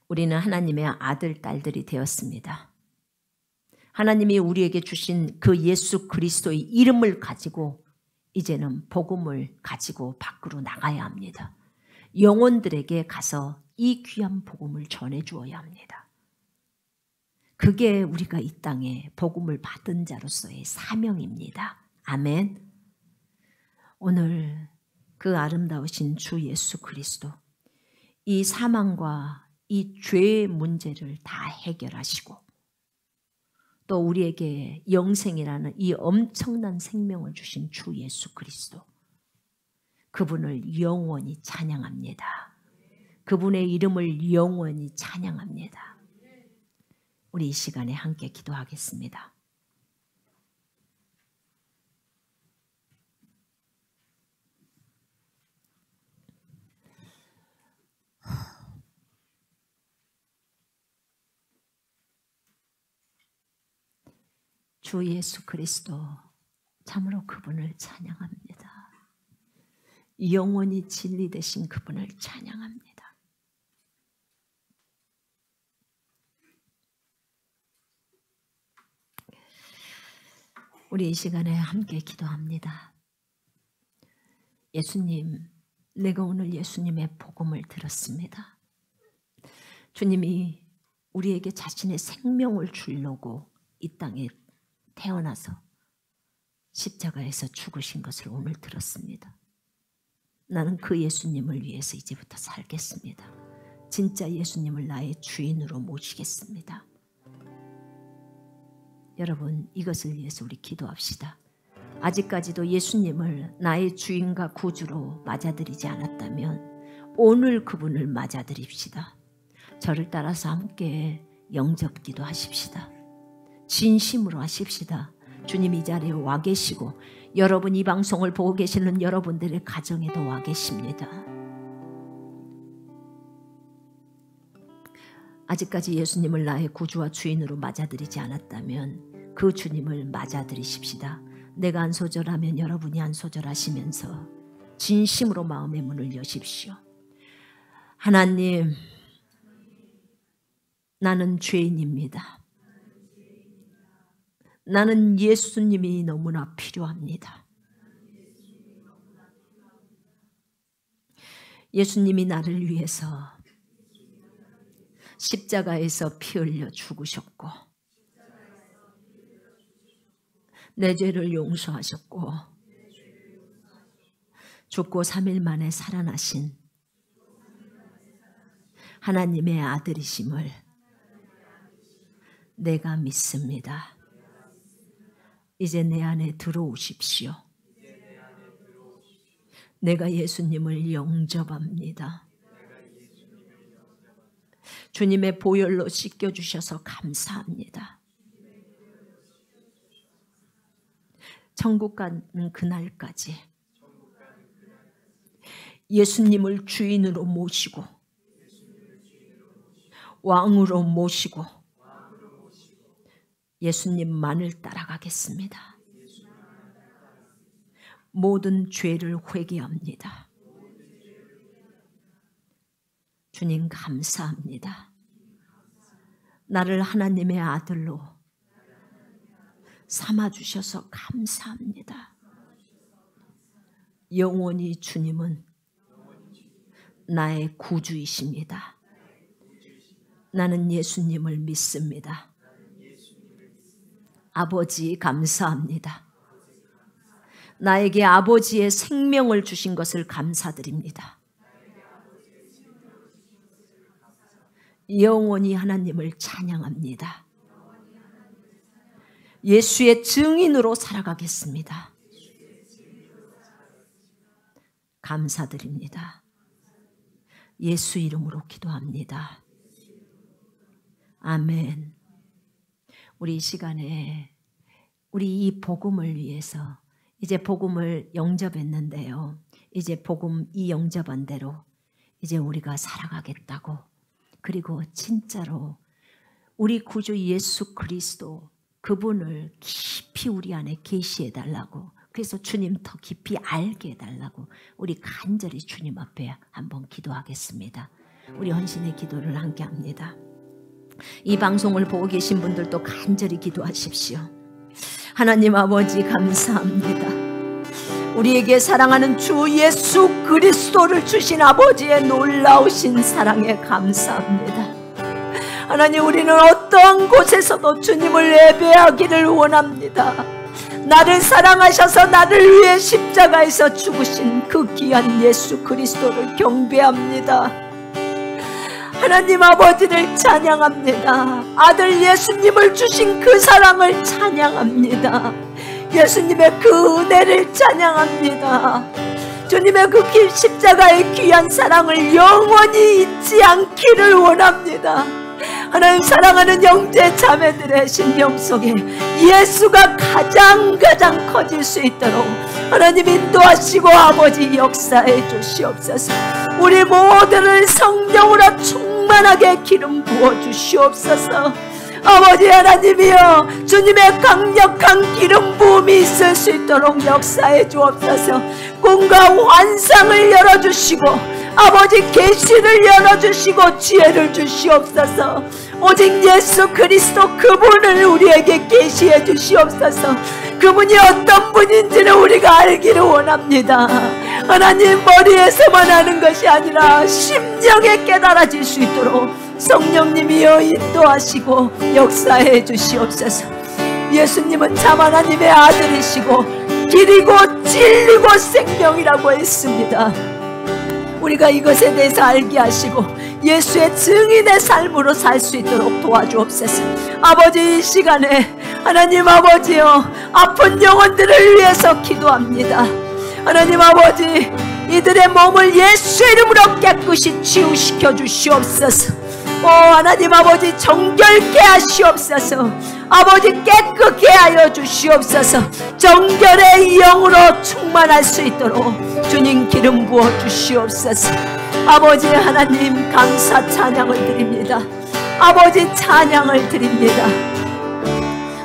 우리는 하나님의 아들, 딸들이 되었습니다. 하나님이 우리에게 주신 그 예수 그리스도의 이름을 가지고 이제는 복음을 가지고 밖으로 나가야 합니다. 영혼들에게 가서 이 귀한 복음을 전해주어야 합니다. 그게 우리가 이 땅에 복음을 받은 자로서의 사명입니다. 아멘. 오늘 그 아름다우신 주 예수 그리스도 이 사망과 이 죄의 문제를 다 해결하시고 또 우리에게 영생이라는 이 엄청난 생명을 주신 주 예수 그리스도 그분을 영원히 찬양합니다. 그분의 이름을 영원히 찬양합니다. 우리 이 시간에 함께 기도하겠습니다. 주 예수 그리스도 참으로 그분을 찬양합니다. 영원히 진리 되신 그분을 찬양합니다. 우리 이 시간에 함께 기도합니다. 예수님, 내가 오늘 예수님의 복음을 들었습니다. 주님이 우리에게 자신의 생명을 주려고 이 땅에 태어나서 십자가에서 죽으신 것을 오늘 들었습니다. 나는 그 예수님을 위해서 이제부터 살겠습니다. 진짜 예수님을 나의 주인으로 모시겠습니다. 여러분, 이것을 위해서 우리 기도합시다. 아직까지도 예수님을 나의 주인과 구주로 맞아들이지 않았다면 오늘 그분을 맞아들입시다. 저를 따라서 함께 영접기도 하십시다. 진심으로 하십시다. 주님 이 자리에 와 계시고 여러분 이 방송을 보고 계시는 여러분들의 가정에도 와 계십니다. 아직까지 예수님을 나의 구주와 주인으로 맞아들이지 않았다면 그 주님을 맞아들이십시다. 내가 안 소절하면 여러분이 안 소절하시면서 진심으로 마음의 문을 여십시오. 하나님, 나는 죄인입니다. 나는 예수님이 너무나 필요합니다. 예수님이 나를 위해서 십자가에서 피 흘려 죽으셨고 내 죄를 용서하셨고 죽고 3일 만에 살아나신 하나님의 아들이심을 내가 믿습니다. 이제 내 안에 들어오십시오. 내가 예수님을 영접합니다. 주님의 보혈로 씻겨주셔서 감사합니다. 천국 가는 그날까지 예수님을 주인으로 모시고 왕으로 모시고 예수님만을 따라가겠습니다. 모든 죄를 회개합니다. 주님 감사합니다. 나를 하나님의 아들로 삼아주셔서 감사합니다. 영원히 주님은 나의 구주이십니다. 나는 예수님을 믿습니다. 아버지 감사합니다. 나에게 아버지의 생명을 주신 것을 감사드립니다. 영원히 하나님을 찬양합니다. 예수의 증인으로 살아가겠습니다. 감사드립니다. 예수 이름으로 기도합니다. 아멘. 우리 이 시간에 우리 이 복음을 위해서 이제 복음을 영접했는데요. 이제 복음 이 영접한 대로 이제 우리가 살아가겠다고 그리고 진짜로 우리 구주 예수 그리스도 그분을 깊이 우리 안에 계시해 달라고, 그래서 주님 더 깊이 알게 해달라고 우리 간절히 주님 앞에 한번 기도하겠습니다. 우리 헌신의 기도를 함께 합니다. 이 방송을 보고 계신 분들도 간절히 기도하십시오. 하나님 아버지 감사합니다. 우리에게 사랑하는 주 예수 그리스도를 주신 아버지의 놀라우신 사랑에 감사합니다. 하나님, 우리는 어떠한 곳에서도 주님을 예배하기를 원합니다. 나를 사랑하셔서 나를 위해 십자가에서 죽으신 그 귀한 예수 그리스도를 경배합니다. 하나님 아버지를 찬양합니다. 아들 예수님을 주신 그 사랑을 찬양합니다. 예수님의 그 은혜를 찬양합니다. 주님의 그 십자가의 귀한 사랑을 영원히 잊지 않기를 원합니다. 하나님, 사랑하는 형제 자매들의 심령 속에 예수가 가장 커질 수 있도록 하나님 인도하시고 아버지 역사해 주시옵소서. 우리 모두를 성령으로 충만하게 기름 부어 주시옵소서. 아버지 하나님이여, 주님의 강력한 기름 부음이 있을 수 있도록 역사해 주옵소서. 꿈과 환상을 열어주시고 아버지 계시를 열어주시고 지혜를 주시옵소서. 오직 예수 그리스도 그분을 우리에게 계시해 주시옵소서. 그분이 어떤 분인지를 우리가 알기를 원합니다. 하나님, 머리에서만 하는 것이 아니라 심령에 깨달아질 수 있도록 성령님이여 인도하시고 역사해 주시옵소서. 예수님은 참 하나님의 아들이시고 길이고 진리고 생명이라고 했습니다. 우리가 이것에 대해서 알게 하시고 예수의 증인의 삶으로 살 수 있도록 도와주옵소서. 아버지, 이 시간에 하나님 아버지여, 아픈 영혼들을 위해서 기도합니다. 하나님 아버지, 이들의 몸을 예수 이름으로 깨끗이 치유시켜 주시옵소서. 하나님 아버지, 정결케 하시옵소서. 아버지, 깨끗게 하여 주시옵소서. 정결의 영으로 충만할 수 있도록 주님 기름 부어 주시옵소서. 아버지 하나님, 감사 찬양을 드립니다. 아버지, 찬양을 드립니다.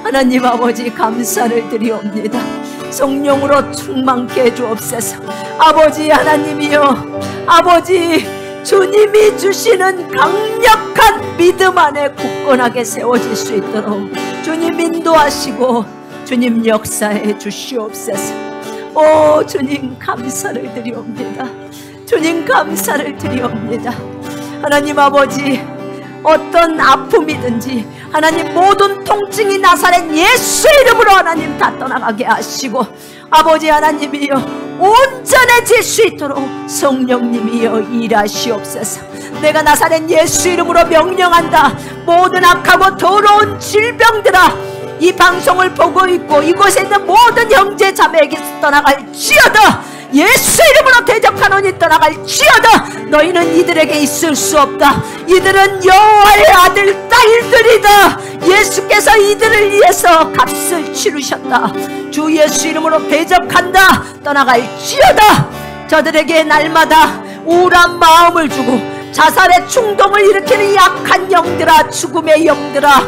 하나님 아버지, 감사를 드리옵니다. 성령으로 충만케 해주옵소서. 아버지 하나님이여, 아버지 주님이 주시는 강력한 믿음 안에 굳건하게 세워질 수 있도록 주님 인도하시고 주님 역사해 주시옵소서. 주님 감사를 드리옵니다. 주님 감사를 드리옵니다. 하나님 아버지, 어떤 아픔이든지 하나님 모든 통증이 나사렛 예수 이름으로 하나님 다 떠나가게 하시고 아버지 하나님이여, 온전해질 수 있도록 성령님이여 일하시옵소서. 내가 나사렛 예수 이름으로 명령한다. 모든 악하고 더러운 질병들아, 이 방송을 보고 있고 이곳에 있는 모든 형제 자매에게서 떠나갈지어다. 예수 이름으로 대적하노니 떠나갈지어다. 너희는 이들에게 있을 수 없다. 이들은 여호와의 아들 딸들이다. 예수께서 이들을 위해서 값을 치르셨다. 주 예수 이름으로 대적한다. 떠나갈지어다. 저들에게 날마다 우울한 마음을 주고 자살의 충동을 일으키는 약한 영들아, 죽음의 영들아,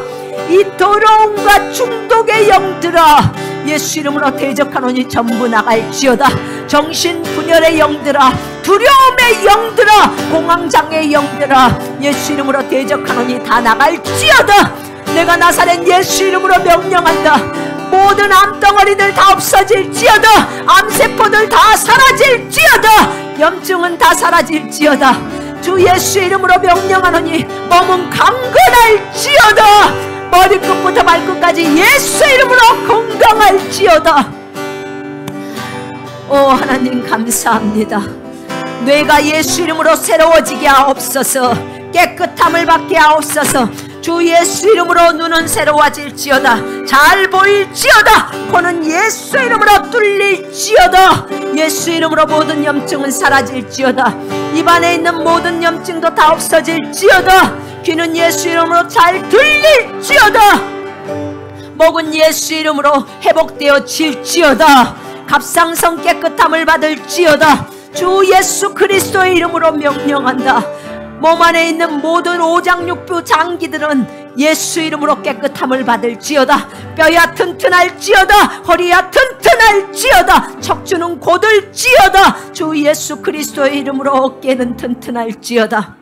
이 더러움과 중독의 영들아, 예수 이름으로 대적하노니 전부 나갈지어다. 정신분열의 영들아, 두려움의 영들아, 공황장애의 영들아, 예수 이름으로 대적하노니 다 나갈지어다. 내가 나사렛 예수 이름으로 명령한다. 모든 암덩어리들 다 없어질지어다. 암세포들 다 사라질지어다. 염증은 다 사라질지어다. 주 예수 이름으로 명령하노니 몸은 강건할지어다. 머리끝부터 발끝까지 예수 이름으로 건강할지어다. 하나님 감사합니다. 뇌가 예수 이름으로 새로워지게 하옵소서. 깨끗함을 받게 하옵소서. 주 예수 이름으로 눈은 새로워질지어다. 잘 보일지어다. 코는 예수 이름으로 뚫릴지어다. 예수 이름으로 모든 염증은 사라질지어다. 입안에 있는 모든 염증도 다 없어질지어다. 귀는 예수 이름으로 잘 들릴지어다. 목은 예수 이름으로 회복되어질지어다. 갑상선 깨끗함을 받을지어다. 주 예수 그리스도의 이름으로 명령한다. 몸 안에 있는 모든 오장육부 장기들은 예수 이름으로 깨끗함을 받을지어다. 뼈야 튼튼할지어다. 허리야 튼튼할지어다. 척추는 곧을지어다. 주 예수 그리스도의 이름으로 어깨는 튼튼할지어다.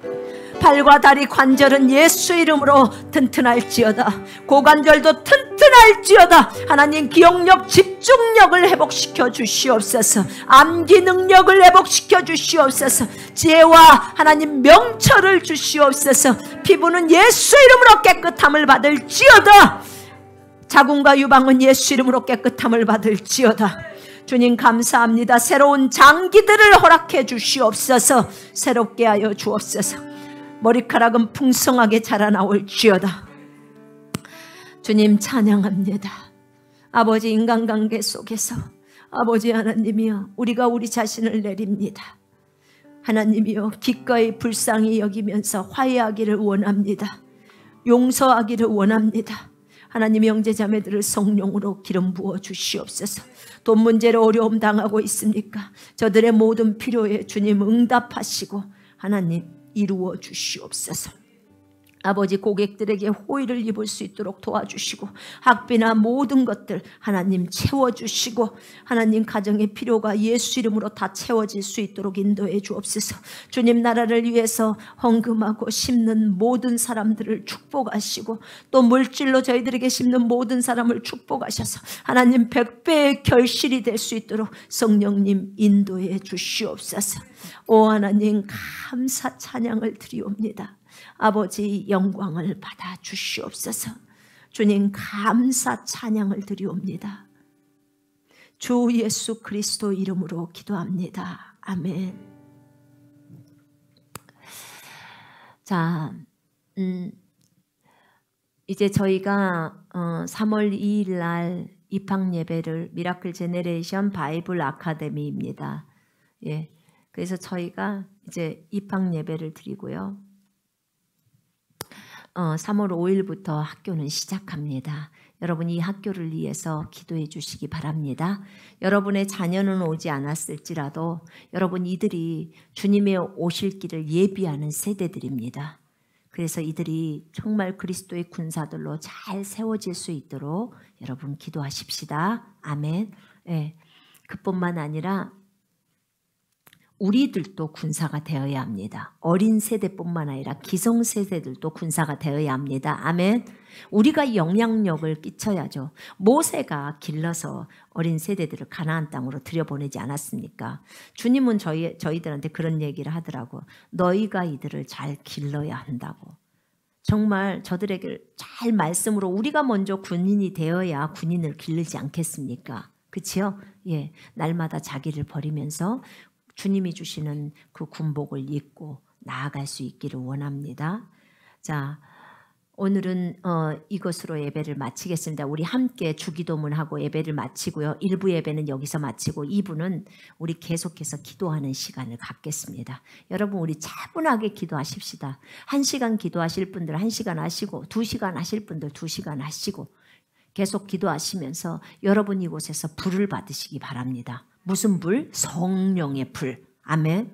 팔과 다리 관절은 예수 이름으로 튼튼할지어다. 고관절도 튼튼할지어다. 하나님 기억력 집중력을 회복시켜 주시옵소서. 암기 능력을 회복시켜 주시옵소서. 지혜와 하나님 명철을 주시옵소서. 피부는 예수 이름으로 깨끗함을 받을지어다. 자궁과 유방은 예수 이름으로 깨끗함을 받을지어다. 주님 감사합니다. 새로운 장기들을 허락해 주시옵소서. 새롭게 하여 주옵소서. 머리카락은 풍성하게 자라나올지어다. 주님 찬양합니다. 아버지 인간관계 속에서 아버지 하나님이여 우리가 우리 자신을 내립니다. 하나님이여 기꺼이 불쌍히 여기면서 화해하기를 원합니다. 용서하기를 원합니다. 하나님 형제자매들을 성령으로 기름 부어 주시옵소서. 돈 문제로 어려움 당하고 있습니까? 저들의 모든 필요에 주님 응답하시고 하나님 이루어 주시옵소서. 아버지 고객들에게 호의를 입을 수 있도록 도와주시고 학비나 모든 것들 하나님 채워주시고 하나님 가정의 필요가 예수 이름으로 다 채워질 수 있도록 인도해 주옵소서. 주님 나라를 위해서 헌금하고 심는 모든 사람들을 축복하시고 또 물질로 저희들에게 심는 모든 사람을 축복하셔서 하나님 100배의 결실이 될 수 있도록 성령님 인도해 주시옵소서. 오 하나님 감사 찬양을 드리옵니다. 아버지 영광을 받아 주시옵소서. 주님 감사 찬양을 드리옵니다. 주 예수 그리스도 이름으로 기도합니다. 아멘. 자, 이제 저희가 3월 2일 날 입학 예배를 미라클 제네레이션 바이블 아카데미입니다. 예. 그래서 저희가 이제 입학 예배를 드리고요. 3월 5일부터 학교는 시작합니다. 여러분 이 학교를 위해서 기도해 주시기 바랍니다. 여러분의 자녀는 오지 않았을지라도 여러분 이들이 주님의 오실 길을 예비하는 세대들입니다. 그래서 이들이 정말 그리스도의 군사들로 잘 세워질 수 있도록 여러분 기도하십시다. 아멘. 네. 그뿐만 아니라 우리들도 군사가 되어야 합니다. 어린 세대뿐만 아니라 기성세대들도 군사가 되어야 합니다. 아멘. 우리가 영향력을 끼쳐야죠. 모세가 길러서 어린 세대들을 가나안 땅으로 들여보내지 않았습니까? 주님은 저희들한테 그런 얘기를 하더라고. 너희가 이들을 잘 길러야 한다고. 정말 저들에게 잘 말씀으로 우리가 먼저 군인이 되어야 군인을 기르지 않겠습니까? 그치요? 예, 날마다 자기를 버리면서 주님이 주시는 그 군복을 입고 나아갈 수 있기를 원합니다. 자, 오늘은 이것으로 예배를 마치겠습니다. 우리 함께 주기도문하고 예배를 마치고요. 1부 예배는 여기서 마치고 2부는 우리 계속해서 기도하는 시간을 갖겠습니다. 여러분 우리 차분하게 기도하십시다. 1시간 기도하실 분들 1시간 하시고 2시간 하실 분들 2시간 하시고 계속 기도하시면서 여러분 이곳에서 불을 받으시기 바랍니다. 무슨 불? 성령의 불. 아멘.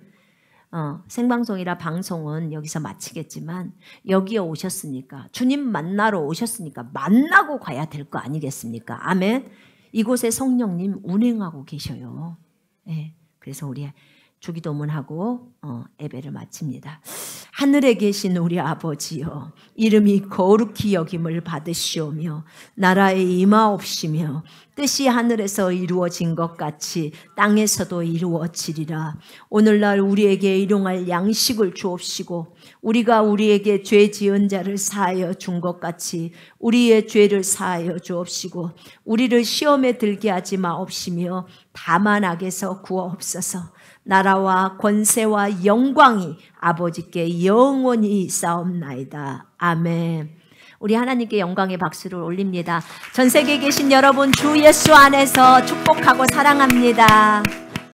생방송이라 방송은 여기서 마치겠지만 여기에 오셨으니까 주님 만나러 오셨으니까 만나고 가야 될 거 아니겠습니까? 아멘. 이곳에 성령님 운행하고 계셔요. 네, 그래서 우리 주기도문하고 예배를 마칩니다. 하늘에 계신 우리 아버지여, 이름이 거룩히 여김을 받으시오며 나라에 임하옵시며 뜻이 하늘에서 이루어진 것 같이 땅에서도 이루어지리라. 오늘날 우리에게 일용할 양식을 주옵시고 우리가 우리에게 죄 지은 자를 사하여 준 것 같이 우리의 죄를 사하여 주옵시고 우리를 시험에 들게 하지 마옵시며 다만 악에서 구하옵소서. 나라와 권세와 영광이 아버지께 영원히 있사옵나이다. 아멘. 우리 하나님께 영광의 박수를 올립니다. 전 세계에 계신 여러분 주 예수 안에서 축복하고 사랑합니다.